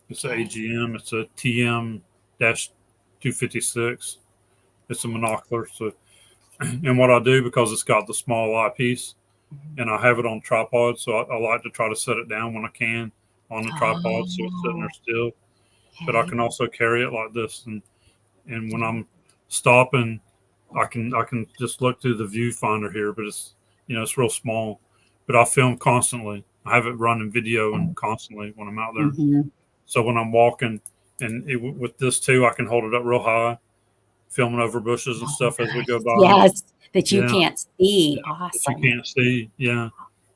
It's an AGM. It's a TM-256. It's a monocular. So, and what I do, because it's got the small eyepiece, and I have it on tripod, so I like to try to set it down when I can on the tripod, so it's sitting there still. Okay. But I can also carry it like this, and when I'm stopping, I can just look through the viewfinder here, but it's it's real small. But I film constantly. I have it running video and constantly when I'm out there. Mm-hmm. So when I'm walking, and with this too, I can hold it up real high, filming over bushes and stuff as we go by. Yes. That you can't see. Awesome. That you can't see. Yeah. Wow.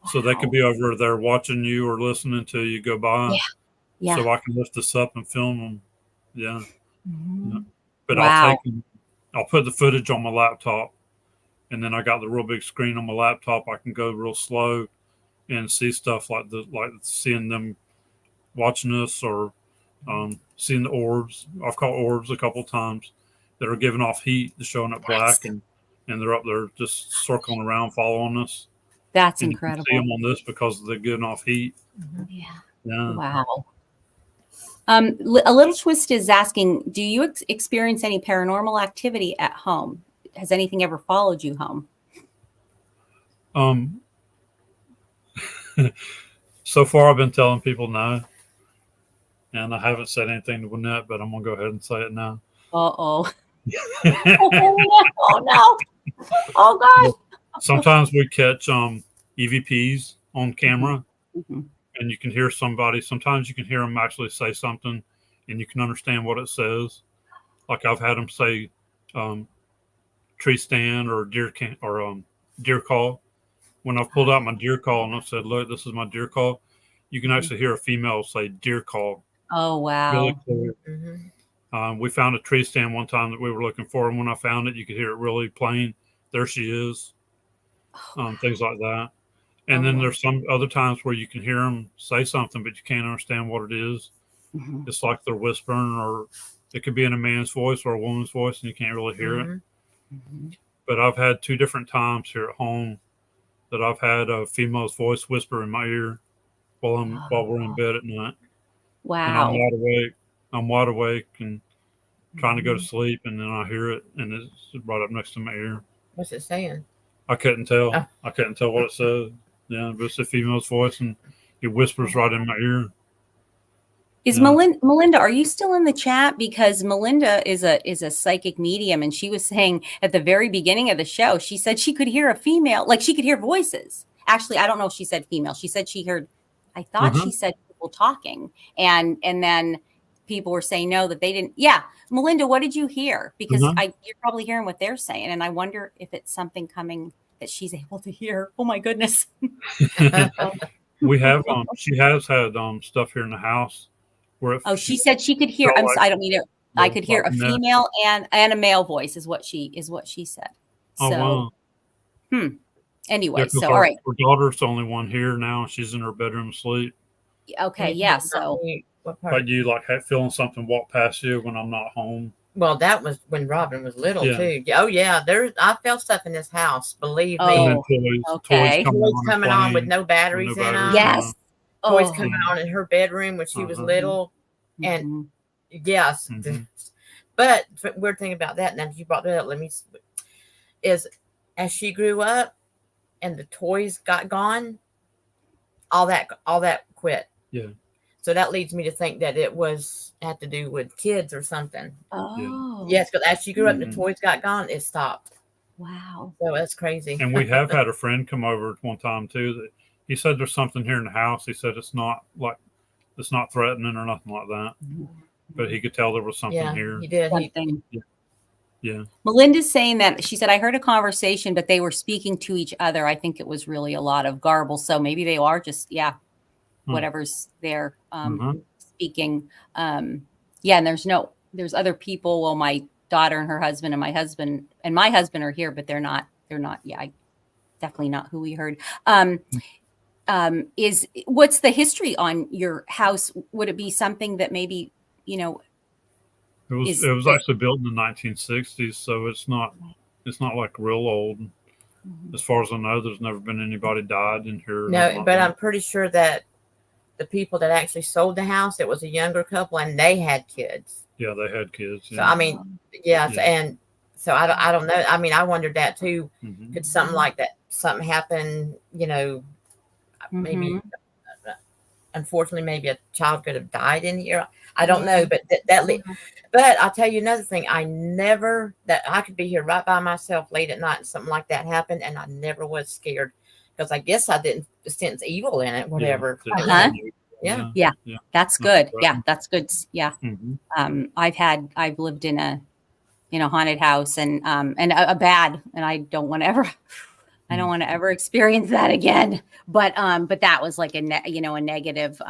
So they could be over there watching you or listening to you go by. Yeah. So I can lift this up and film them. Yeah. Mm-hmm. Yeah. But I'll put the footage on my laptop, and then I got the real big screen on my laptop. I can go real slow and see stuff like seeing them watching us or seeing the orbs. I've caught orbs a couple times that are giving off heat, showing up black, and they're up there just circling around, following us. That's incredible. You can see them on this because they're giving off heat. Mm-hmm. Yeah. Wow. A Little Twist is asking, do you experience any paranormal activity at home? Has anything ever followed you home? So far, I've been telling people no, and I haven't said anything to Lynette, but I'm gonna go ahead and say it now. Oh no! Oh gosh! Sometimes we catch EVPs on camera, Mm-hmm. and you can hear somebody. Sometimes you can hear them actually say something, and you can understand what it says. Like I've had them say tree stand or deer call. When I've pulled out my deer call and I've said, "Look, this is my deer call," you can actually hear a female say "deer call." Oh wow! Really clear. Mm-hmm. We found a tree stand one time that we were looking for, and when I found it, you could hear it really plain. There she is. Things like that. And then there's some other times where you can hear them say something, but you can't understand what it is. Mm-hmm. It's like they're whispering, or it could be in a man's voice or a woman's voice, and you can't really hear it. Mm-hmm. But I've had 2 different times here at home that I've had a female's voice whisper in my ear while we're in bed at night. Wow! And I'm wide awake and trying to go to sleep, and then I hear it, and it's right up next to my ear. What's it saying? I couldn't tell. Oh. I couldn't tell what it said. Yeah, but it's a female's voice, and it whispers right in my ear. Is Melinda, are you still in the chat? Because Melinda is a psychic medium, and she was saying at the very beginning of the show, she said she could hear a female, like she could hear voices. Actually, I don't know if she said female. She said she heard, I thought she said people talking, and then people were saying no, that they didn't. Yeah, Melinda, what did you hear? Because you're probably hearing what they're saying, and I wonder if it's something coming that she's able to hear. Oh my goodness. We have she has had stuff here in the house where she said she could hear. I don't mean it. I could hear a female and a male voice is what she said. So, wow. Anyway, so all right. Her daughter's the only one here now. She's in her bedroom asleep. Okay, yeah. So, but you like feeling something walk past you when I'm not home? Well, that was when Robin was little too. Oh yeah, I felt stuff in this house. Believe me. Okay. Toys coming on with no batteries in them. Yes. Toys coming on in her bedroom when she was little, and yes. But weird thing about that, now that you brought that up, is as she grew up and the toys got gone, all that quit. Yeah. So that leads me to think that it had to do with kids or something. Oh. Yes, because as she grew up and the toys got gone, it stopped. Wow. So that's crazy. And we have had a friend come over one time too that he said there's something here in the house. He said it's not threatening or nothing like that. But he could tell there was something here. He did. Yeah. Melinda's saying that she said, I heard a conversation, but they were speaking to each other. I think it was really a lot of garble. So maybe they are just, whatever's there speaking. And there's other people. Well, my daughter and her husband and my husband are here, but they're not, definitely not who we heard. What's the history on your house? Would it be something that maybe, it was actually built in the 1960s, so it's not like real old. As far as I know, there's never been anybody died in here. No, but I'm pretty sure that the people that actually sold the house, it was a younger couple and they had kids. Yeah, they had kids. Yeah. So I mean, and so I don't know. I mean, I wondered that too. Could something like that, something happen? Maybe. Unfortunately, maybe a child could have died in here. I don't know, but but I'll tell you another thing. That I could be here right by myself late at night and something like that happened, and I never was scared because I guess I didn't sense evil in it. Whatever. Yeah. That's good. Yeah, that's good. Yeah. I've lived in a haunted house and a bad, and I don't want to ever experience that again. But that was like a negative.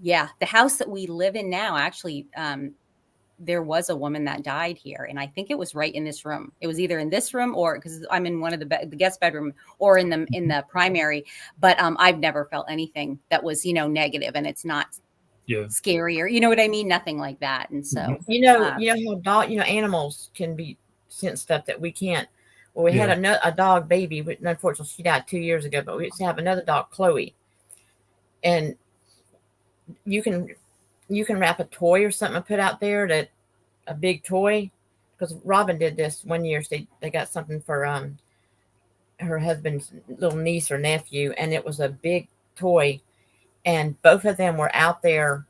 The house that we live in now, actually, there was a woman that died here, and I think it was right in this room. It was either in this room or because I'm in one of the guest bedroom or in the primary. But I've never felt anything that was negative, and it's not scary or you know what I mean, nothing like that. And so how animals can be sense stuff that we can't. Well, we had a dog baby, but unfortunately she died 2 years ago. But we used to have another dog, Chloe, and you can wrap a toy or something and put out there that a big toy, because Robin did this one year. They got something for her husband's little niece or nephew, and it was a big toy, and both of them were out there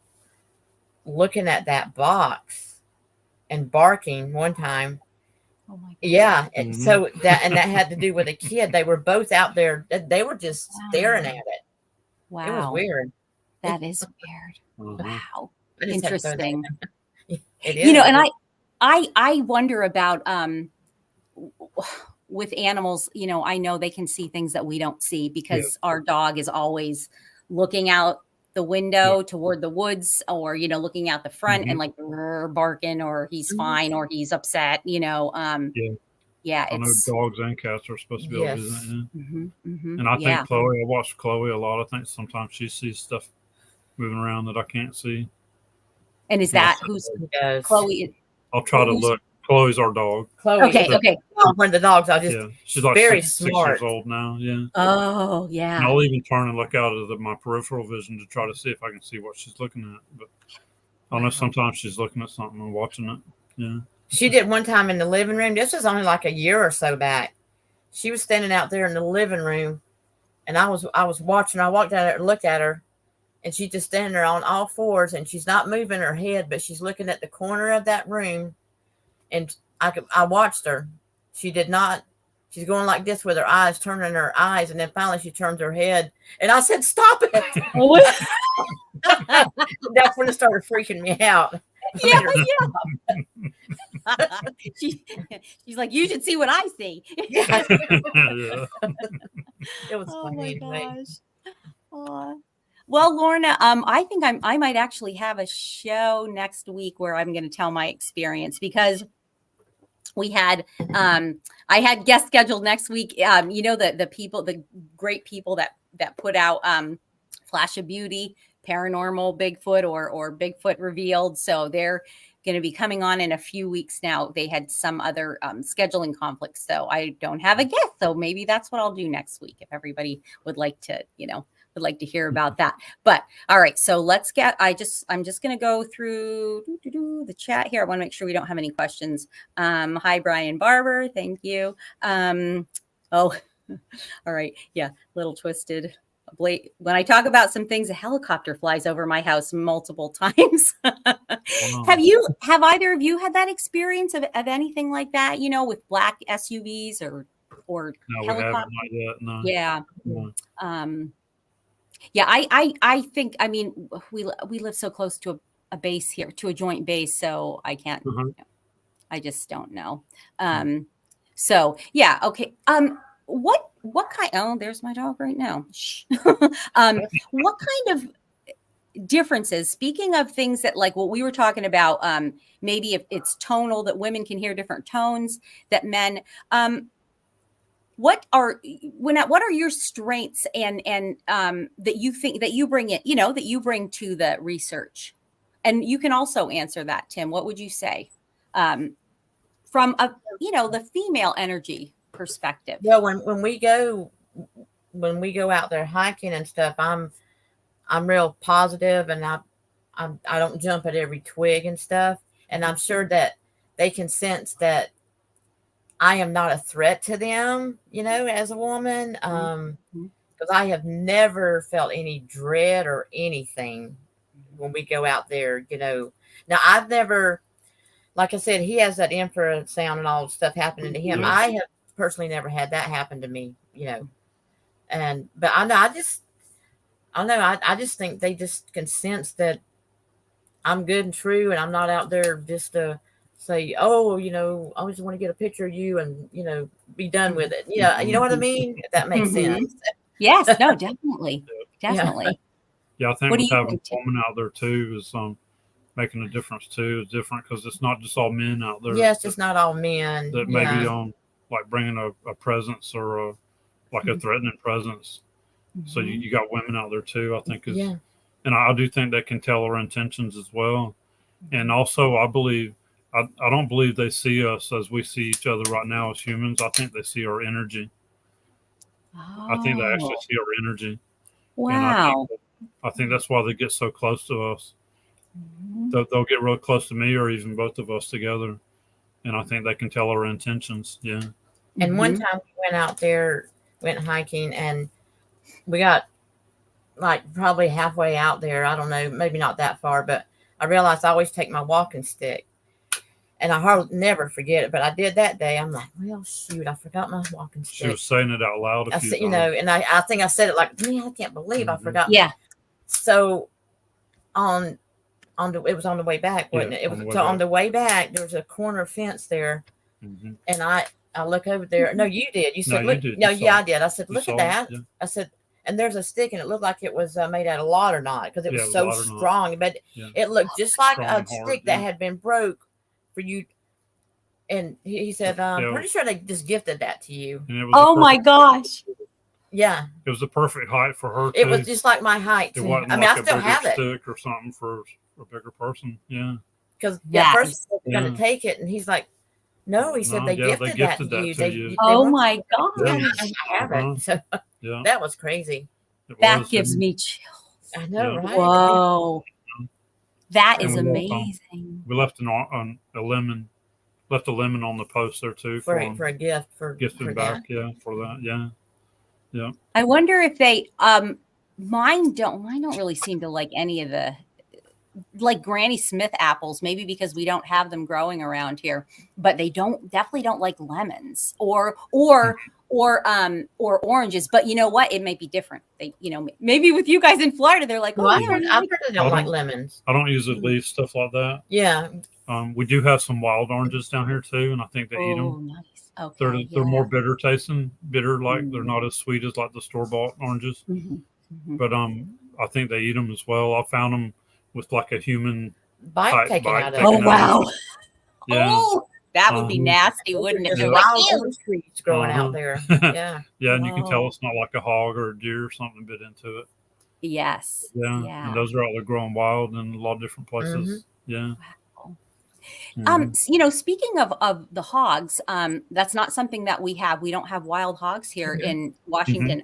looking at that box and barking one time. Oh my God. Yeah. And so that had to do with a kid. They were both out there. They were just staring at it. Wow. It was weird. That is weird. Wow. Interesting. It is. You know, and I wonder about with animals, you know, I know they can see things that we don't see because our dog is always looking out the window toward the woods, or, you know, looking out the front and like barking, or he's fine, or he's upset, you know. I know dogs and cats are supposed to be able to do that. And I think I watch Chloe a lot. I think sometimes she sees stuff moving around that I can't see. And is that who's Chloe? I'll try to look. Chloe's our dog. Chloe. Okay. One of the dogs. She's like very 6 years old now. Yeah. Oh, yeah. And I'll even turn and look out of my peripheral vision to try to see if I can see what she's looking at. But I know sometimes she's looking at something and watching it. Yeah. She did one time in the living room. This was only like a year or so back. She was standing out there in the living room, and I was watching. I walked out there and looked at her, and she's just standing there on all fours, and she's not moving her head, but she's looking at the corner of that room. And I watched her. She did not. She's going like this with her eyes, turning her eyes, and then finally she turns her head. And I said, "Stop it!" That's when it started freaking me out. She's like, "You should see what I see." It was funny. Oh my gosh. Well, Lorna, I think I might actually have a show next week where I'm going to tell my experience, because we had I had guests scheduled next week. You know, the great people that put out Flash of Beauty, Paranormal Bigfoot, or Bigfoot Revealed. So they're going to be coming on in a few weeks now. They had some other scheduling conflicts, so I don't have a guest. So maybe that's what I'll do next week if everybody would like to, hear about that. But all right, so let's get. I'm just going to go through the chat here. I want to make sure we don't have any questions. Hi, Brian Barber. Thank you. All right. Yeah, little twisted. When I talk about some things, a helicopter flies over my house multiple times. Have either of you had that experience of anything like that, with black SUVs or no, helicopters? We haven't like that, no. Yeah. No. I think, we live so close to a base here, to a joint base, so I can't, I just don't know. So yeah. Okay. What kind? Oh, there's my dog right now. What kind of differences? Speaking of things that, like what we were talking about, maybe if it's tonal, that women can hear different tones that men. What are your strengths and that you think that you bring it, that you bring to the research? And you can also answer that, Tim. What would you say from the female energy perspective? Yeah, when we go out there hiking and stuff, I'm real positive, and I don't jump at every twig and stuff, and I'm sure that they can sense that I am not a threat to them, as a woman, because I have never felt any dread or anything when we go out there. Now I've never, like I said, he has that infrared sound and all the stuff happening to him. Yeah. I have personally never had that happen to me, but I just think they just can sense that I'm good and true, and I'm not out there just to say, oh, I just want to get a picture of you and, be done with it. You know what I mean? If that makes sense. Yes, no, definitely. Definitely. Yeah, I think with having a woman out there too is making a difference too. It's different because it's not just all men out there. Yes, it's not all men. That maybe like bringing a presence or a threatening presence. So you got women out there too, I think. And I do think they can tell our intentions as well. And also I don't believe they see us as we see each other right now as humans. I think they see our energy. I think they actually see our energy. Wow. And I think that's why they get so close to us. They'll get real close to me or even both of us together. And I think they can tell our intentions. Yeah. And one time we went out there went hiking, and we got like probably halfway out there. I don't know, maybe not that far, but I realized I always take my walking stick. And I hardly never forget it, but I did that day. I'm like, well, shoot, I forgot my walking stick. She was saying it out loud a few said, times. you know, and I think I said it like, man, I can't believe I forgot. Yeah. So it was on the way back, wasn't it? It was on the way back. There was a corner fence there, and I look over there. No, you did. You said, look. No, yeah, I did. I said, look at that. Yeah. I said, and there's a stick, and it looked like it was made out of lard or not, because it was so strong, but it looked just like a stick that had been broke for you. And he said, I'm pretty sure they just gifted that to you. Oh my gosh. Yeah. It was the perfect height for her, too. It was just like my height. It wasn't I still have it. Stick or something for a bigger person. Yeah. Because first I was going to take it, and he's like, no, he said they gifted that to you. Oh my God. Yeah, I have it. So that was crazy. That gives me chills. I know, right? Whoa. That is amazing. We left a lemon. Left a lemon on the post there too for a gift for gifting back. Yeah, for that. Yeah. I wonder if they mine don't really seem to like any of the like Granny Smith apples, maybe because we don't have them growing around here, but they definitely don't like lemons or oranges. But you know what? It may be different. They, maybe with you guys in Florida, they're like, I've heard they don't like lemons. I don't usually leave stuff like that. Yeah. We do have some wild oranges down here too, and I think they eat them. Nice. Okay, they're more bitter tasting, like they're not as sweet as like the store-bought oranges. But I think they eat them as well. I found them with like a human bite taken out of it. Oh wow! Yeah. Oh, that would be nasty, wouldn't it? There's wild orange trees growing out there. Yeah. Yeah, and you can tell it's not like a hog or a deer or something bit into it. Yes. Yeah. And those are out there growing wild in a lot of different places. Yeah. Speaking of the hogs, that's not something that we have. We don't have wild hogs here in Washington.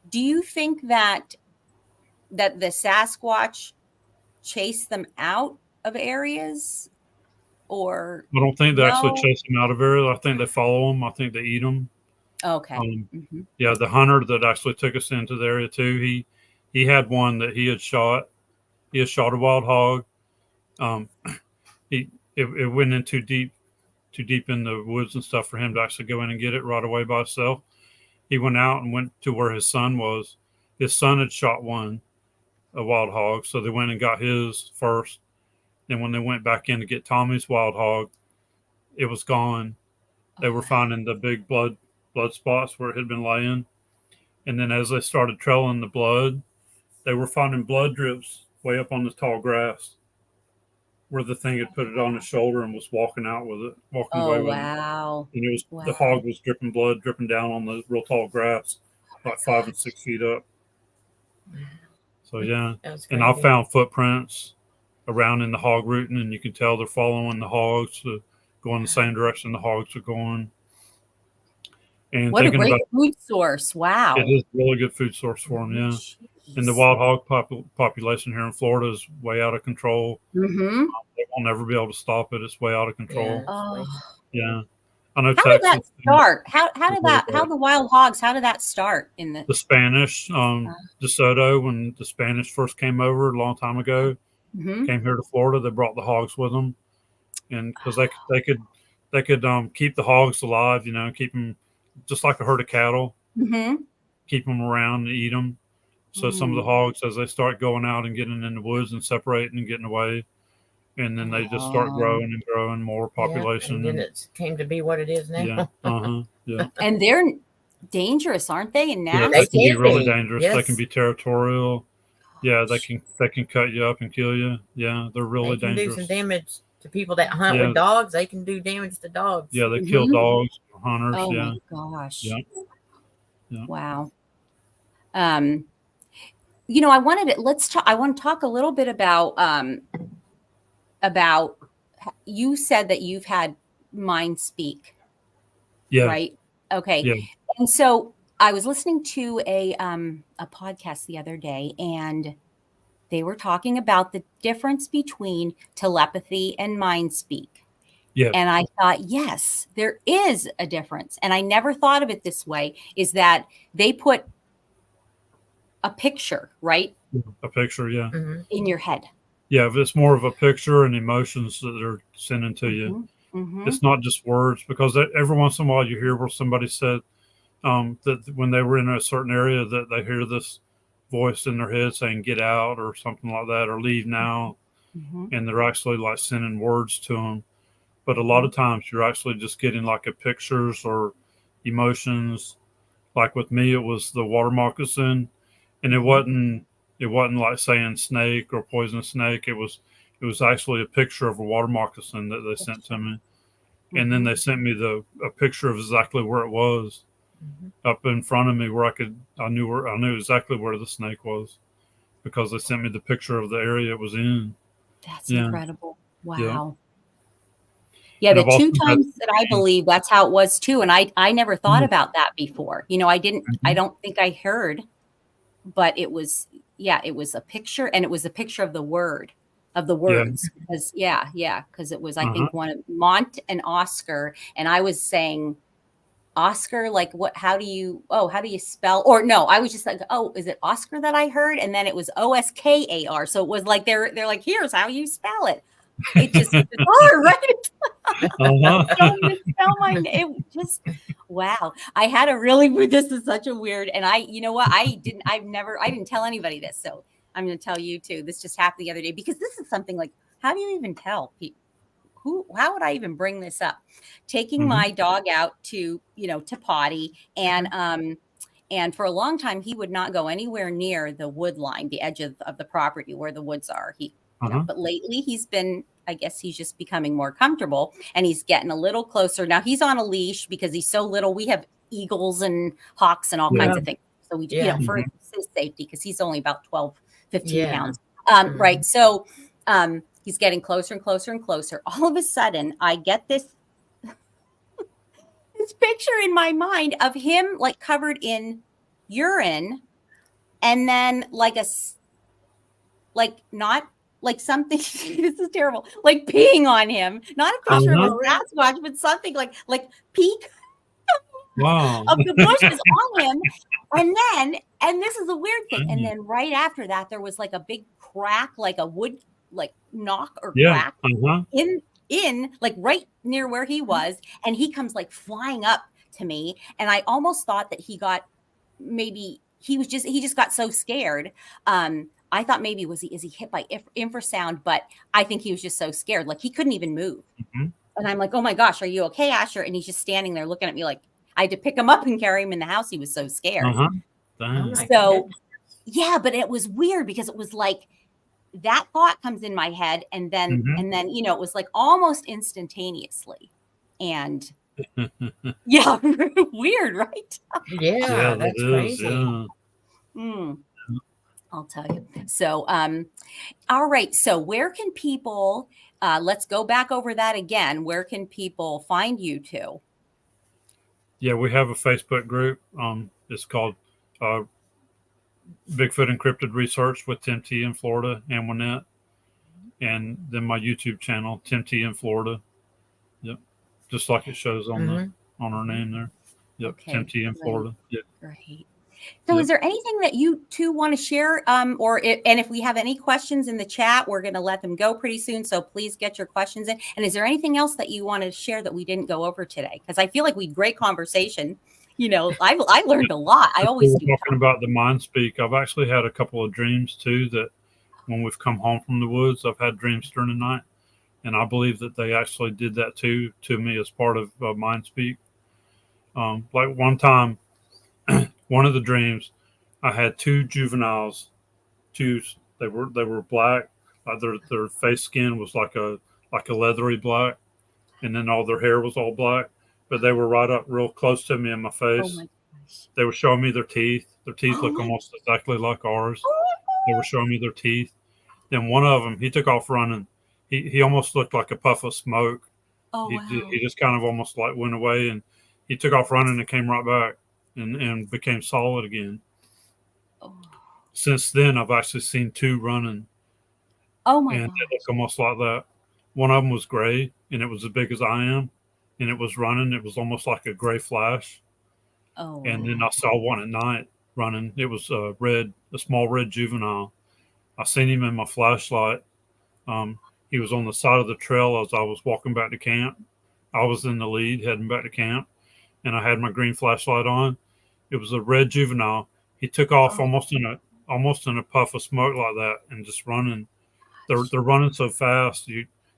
Do you think that the Sasquatch chase them out of areas, or? I don't think they actually chase them out of areas. I think they follow them. I think they eat them. Okay. Yeah, the hunter that actually took us into the area too. He had one that he had shot. He had shot a wild hog. It went in too deep in the woods and stuff for him to actually go in and get it right away by himself. He went out and went to where his son was. His son had shot a wild hog, so they went and got his first. Then when they went back in to get Tommy's wild hog, it was gone. They were finding the big blood spots where it had been laying. And then as they started trailing the blood, they were finding blood drips way up on the tall grass, where the thing had put it on his shoulder and was walking out with it, away with it. Wow. And it was the hog was dripping blood, dripping down on the real tall grass, like 5 and 6 feet up. So yeah. And I found footprints around in the hog rooting, and you can tell they're following the hogs to go in the same direction the hogs are going. And what a great food source. Wow. It is a really good food source for them, yeah. And the wild hog population here in Florida is way out of control. They will never be able to stop it. It's way out of control. Yeah. I know. How did that start? How the wild hogs? How did that start in the Spanish? DeSoto, when the Spanish first came over a long time ago, came here to Florida. They brought the hogs with them, and because they could keep the hogs alive, keep them just like a herd of cattle, keep them around and eat them. So some of the hogs, as they start going out and getting in the woods and separating and getting away, and then they just start growing and growing more population. And then it came to be what it is now. Yeah. And they're dangerous, aren't they? And now they can be really dangerous. Yes. They can be territorial. Yeah, they can cut you up and kill you. Yeah, they're really dangerous. They can do some damage to people that hunt with dogs. They can do damage to dogs. Yeah, they kill dogs, hunters. Oh my gosh. Yeah. Wow. I want to talk a little bit about you said that you've had mind speak. Yeah. Right. Okay. Yeah. And so I was listening to a podcast the other day, and they were talking about the difference between telepathy and mind speak. Yeah. And I thought, yes, there is a difference. And I never thought of it this way, is that they put a picture, right? A picture, yeah. Mm-hmm. In your head. Yeah, if it's more of a picture and emotions that they're sending to you. Mm-hmm. It's not just words, because every once in a while you hear where somebody said that when they were in a certain area that they hear this voice in their head saying "get out" or something like that, or "leave now," and they're actually like sending words to them. But a lot of times you're actually just getting like a pictures or emotions. Like with me, it was the water moccasin, and it wasn't like saying snake or poisonous snake. It was actually a picture of a water moccasin that they sent to me. And then they sent me a picture of exactly where it was up in front of me, where I knew exactly where the snake was, because they sent me the picture of the area it was in. That's incredible. Wow. Yeah, Yeah, the two times that I believe that's how it was too. And I never thought about that before. You know, I don't think I heard, but it was a picture, and it was a picture of the words. Because because it was, I think, one of Mont and Oscar, and I was saying Oscar, like, how do you spell, or no, I was just like, oh, is it Oscar that I heard? And then it was Oskar. So it was like, they're like, here's how you spell it. It just, it's hard, right? Don't misspell my name. Just, wow. I had a really, this is such a weird, and you know what? I didn't tell anybody this. So I'm going to tell you too. This just happened the other day, because this is something like, how do you even tell people? How would I even bring this up? Taking my dog out to potty, and for a long time, he would not go anywhere near the wood line, the edge of the property where the woods are. But lately he's been, I guess he's just becoming more comfortable, and he's getting a little closer. Now he's on a leash because he's so little. We have eagles and hawks and all kinds of things. So we, for his safety, because he's only about 12, 15 pounds. Right. So, he's getting closer and closer and closer. All of a sudden, I get this picture in my mind of him like covered in urine, and then like something. This is terrible. Like peeing on him. Not a picture of a Sasquatch, but something like peek. Wow. Of the bushes on him. And this is a weird thing. And then right after that, there was like a big crack, like a wood, like knock or crack in like right near where he was. And he comes like flying up to me. And I almost thought that he just got so scared. I thought maybe is he hit by infrasound, but I think he was just so scared. Like he couldn't even move. And I'm like, oh my gosh, are you okay, Asher? And he's just standing there looking at me like I had to pick him up and carry him in the house. He was so scared. So yeah, but it was weird because it was like that thought comes in my head, and then it was like almost instantaneously. And yeah, weird, right? Yeah, that's crazy. I'll tell you. So, all right. So where can people, let's go back over that again. Where can people find you two? Yeah, we have a Facebook group. It's called Bigfoot and Cryptid Research with Tim T in Florida and Winnette. And then my YouTube channel, Tim T in Florida. Yep. Just like it shows on our name there. Yep. Okay. Tim T in Florida. Yep. Great. So is there anything that you two want to share? And if we have any questions in the chat, we're going to let them go pretty soon. So please get your questions in. And is there anything else that you want to share that we didn't go over today? Because I feel like we had great conversation. You know, I learned a lot. I always do. Talking about the mind speak, I've actually had a couple of dreams too, that when we've come home from the woods, I've had dreams during the night. And I believe that they actually did that too to me as part of mind speak. Like one time, one of the dreams, I had two juveniles. They were black. Their face skin was like a leathery black, and then all their hair was all black. But they were right up real close to me in my face. Oh my gosh. They were showing me their teeth. Their teeth look almost exactly like ours. They were showing me their teeth. Then one of them, he took off running. He almost looked like a puff of smoke. He just kind of almost like went away, and he took off running and came right back. And became solid again. Since then, I've actually seen two running. Oh my! And they look almost like that. One of them was gray, and it was as big as I am, and it was running. It was almost like a gray flash. Oh. And then I saw one at night running. It was a small red juvenile. I seen him in my flashlight. He was on the side of the trail as I was walking back to camp. I was in the lead heading back to camp, and I had my green flashlight on. It was a red juvenile. He took off almost in a puff of smoke like that, and just running. They're running so fast.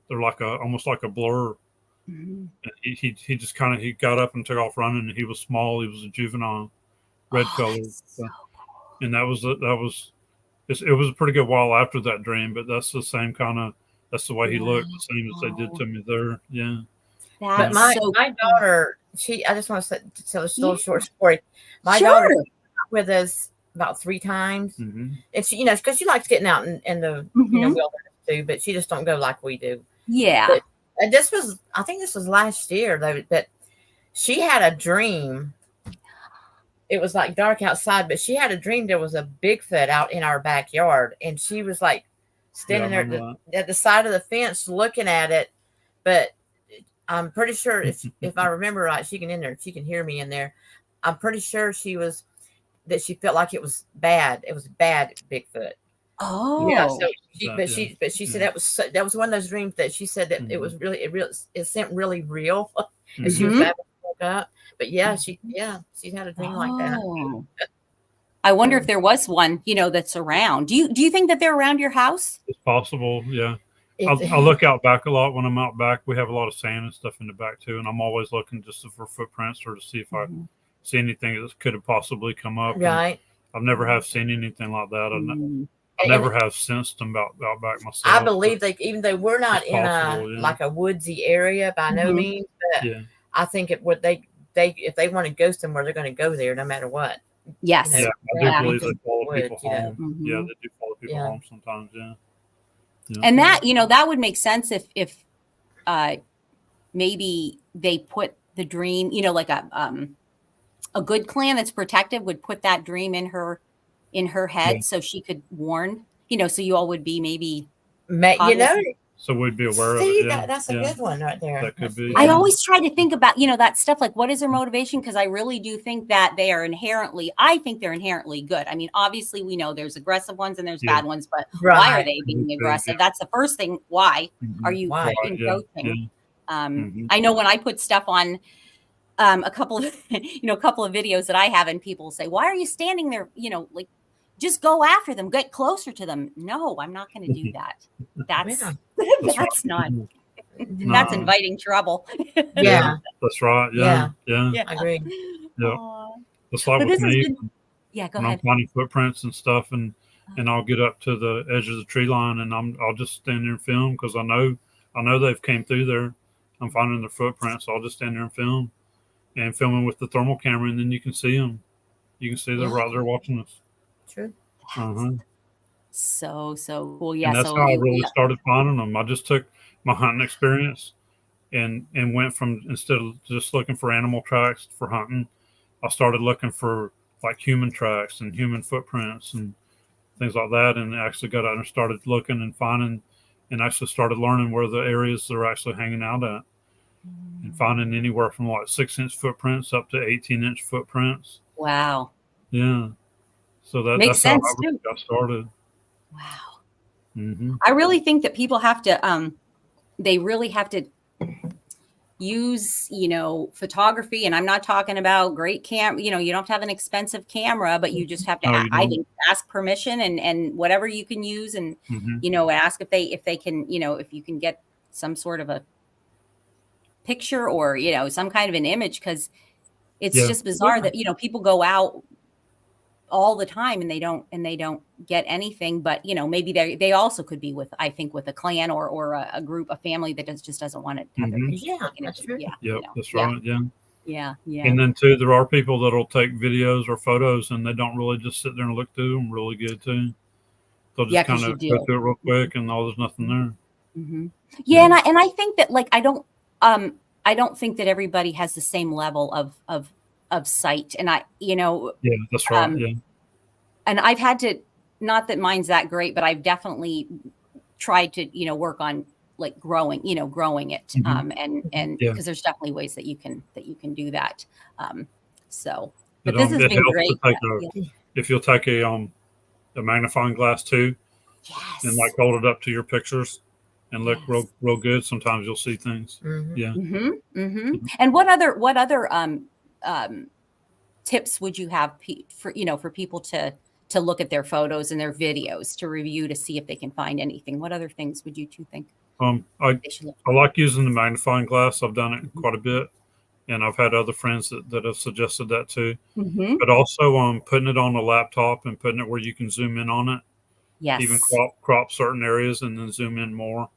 They're like almost like a blur. Mm-hmm. He just he got up and took off running. And he was small. He was a juvenile, red colored. So cool. And it was a pretty good while after that dream. But that's the same that's the way he looked, the same as they did to me there. Yeah. But my daughter, I just want to tell a little short story. My daughter was with us about 3 times, and she, because she likes getting out in the wilderness too, but she just don't go like we do. Yeah. But, I think this was last year though, that she had a dream. It was like dark outside, but she had a dream there was a Bigfoot out in our backyard, and she was like standing there at the side of the fence looking at it. But I'm pretty sure if I remember right, she can hear me in there. I'm pretty sure she felt like it was bad. It was bad Bigfoot. Oh, yeah. So she said that was one of those dreams that she said that it was really it seemed really real, and she was able to woke up. But she's had a dream like that. I wonder if there was one, that's around. Do you think that they're around your house? It's possible, yeah. I look out back a lot when I'm out back. We have a lot of sand and stuff in the back too, and I'm always looking just for footprints or to see if I see anything that could have possibly come up. Right. And I've never have seen anything like that. I never have sensed them out back myself. I believe even though we're not in like a woodsy area by no means, but I think if they want to go somewhere, they're going to go there no matter what. Yes. Yeah, I do believe they follow people home. Yeah, they do follow people home sometimes. Yeah. And that, that would make sense if maybe they put the dream, like a good clan that's protective would put that dream in her head so she could warn, so you all would be maybe, so we'd be aware of it. Yeah. That's a good one right there. That could be. I always try to think about, that stuff, like what is their motivation? Because I really do think that they're inherently good. I mean, obviously we know there's aggressive ones and there's bad ones, but why are they being aggressive? That's the first thing. Why are you encroaching? I know when I put stuff on a couple of videos that I have, and people say, why are you standing there? Like, just go after them, get closer to them. No, I'm not going to do that. That's not. That's inviting trouble. Yeah, that's right. Yeah. I agree. Yeah, that's like with me. Go ahead. I'm finding footprints and stuff, and I'll get up to the edge of the tree line, and I'll just stand there and film because I know they've came through there. I'm finding their footprints, so I'll just stand there and film, and filming with the thermal camera, and then you can see them. You can see they're right there watching us. True. So cool. Yeah. And that's how I really started finding them. I just took my hunting experience and went from, instead of just looking for animal tracks for hunting, I started looking for like human tracks and human footprints and things like that. And actually got out and started looking and finding, and actually started learning where the areas they're actually hanging out at, and finding anywhere from like 6-inch footprints up to 18-inch footprints. Wow. Yeah. So makes sense how I really got started. Wow. I really think that people have to, they really have to use, photography. And I'm not talking about great you don't have to have an expensive camera, but you just have to, I think, ask permission and whatever you can use. And, ask if they can, if you can get some sort of a picture or, some kind of an image, because it's just bizarre that, people go out all the time and they don't get anything, but maybe they also could be with a clan or a group, a family that just doesn't want to have their pictures taken. That's true. That's right. Yeah. And then too, there are people that'll take videos or photos and they don't really just sit there and look through them really good too. They'll just kind of go through it real quick and there's nothing there. Yeah. And I think that I don't think that everybody has the same level of sight. And that's right. And I've had to, not that mine's that great, but I've definitely tried to, work on like growing it. And Yeah. because there's definitely ways that you can do that. So, but It, this has it been helps great. to take if you'll take a magnifying glass too, Yes. and like hold it up to your pictures and look real good. Sometimes you'll see things. Yeah. And what other tips would you have for people to look at their photos and their videos to review to see if they can find anything? What other things would you two think? I like using the magnifying glass. I've done it quite a bit, and I've had other friends that have suggested that too. But also putting it on a laptop and putting it where you can zoom in on it. Yes. Even crop certain areas and then zoom in more.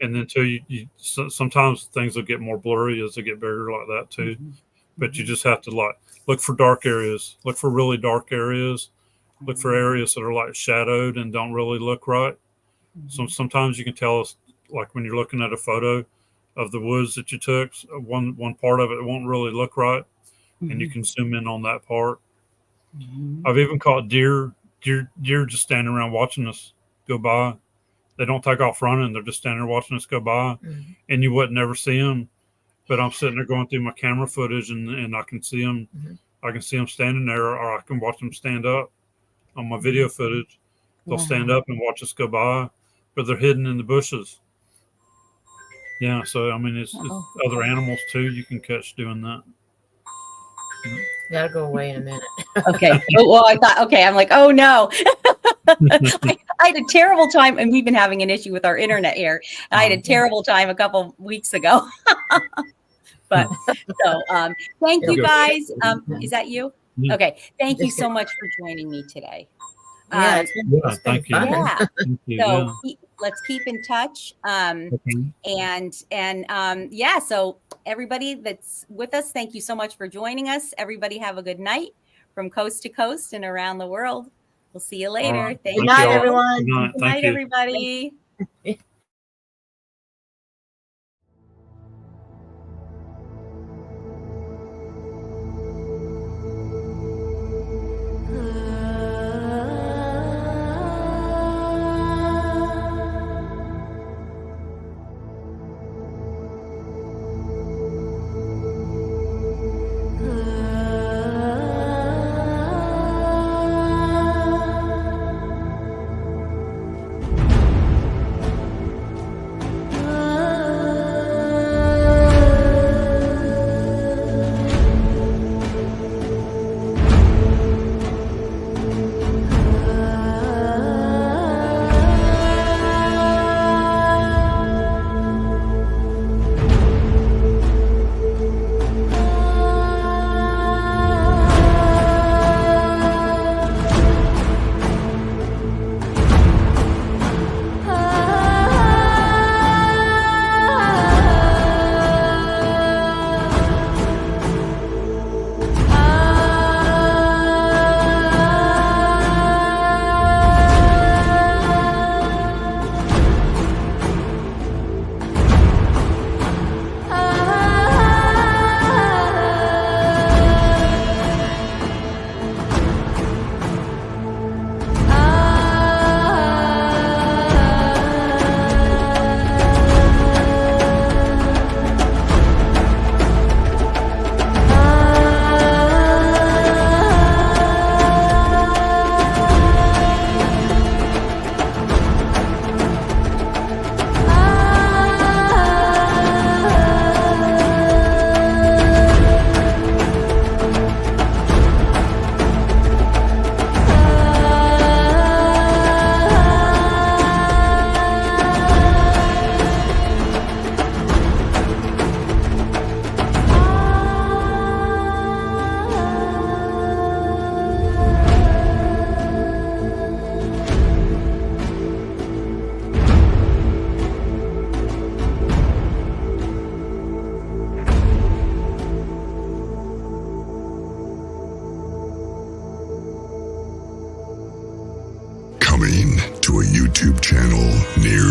And then too, sometimes things will get more blurry as they get bigger like that too. But you just have to look for dark areas, look for really dark areas, look for areas that are like shadowed and don't really look right. So sometimes you can tell us, like when you're looking at a photo of the woods that you took, one part of it won't really look right, and you can zoom in on that part. I've even caught deer just standing around watching us go by. They don't take off running. They're just standing there watching us go by, and you would never see them. But I'm sitting there going through my camera footage, and I can see them. I can see them standing there, or I can watch them stand up on my video footage. They'll stand up and watch us go by, but they're hidden in the bushes. Yeah, so I mean, it's other animals too you can catch doing that. That'll go away in a minute. Okay. Well, I thought, okay, I'm like, oh no. I had a terrible time, and we've been having an issue with our internet here. I had a terrible time a couple weeks ago. But so thank you guys. Is that you? Okay. Thank you so much for joining me today. Thank you. Thank you. So let's keep in touch. So everybody that's with us, thank you so much for joining us. Everybody have a good night from coast to coast and around the world. We'll see you later. Right. Thank you. Good night, everyone. Good night, everybody. Coming to a YouTube channel near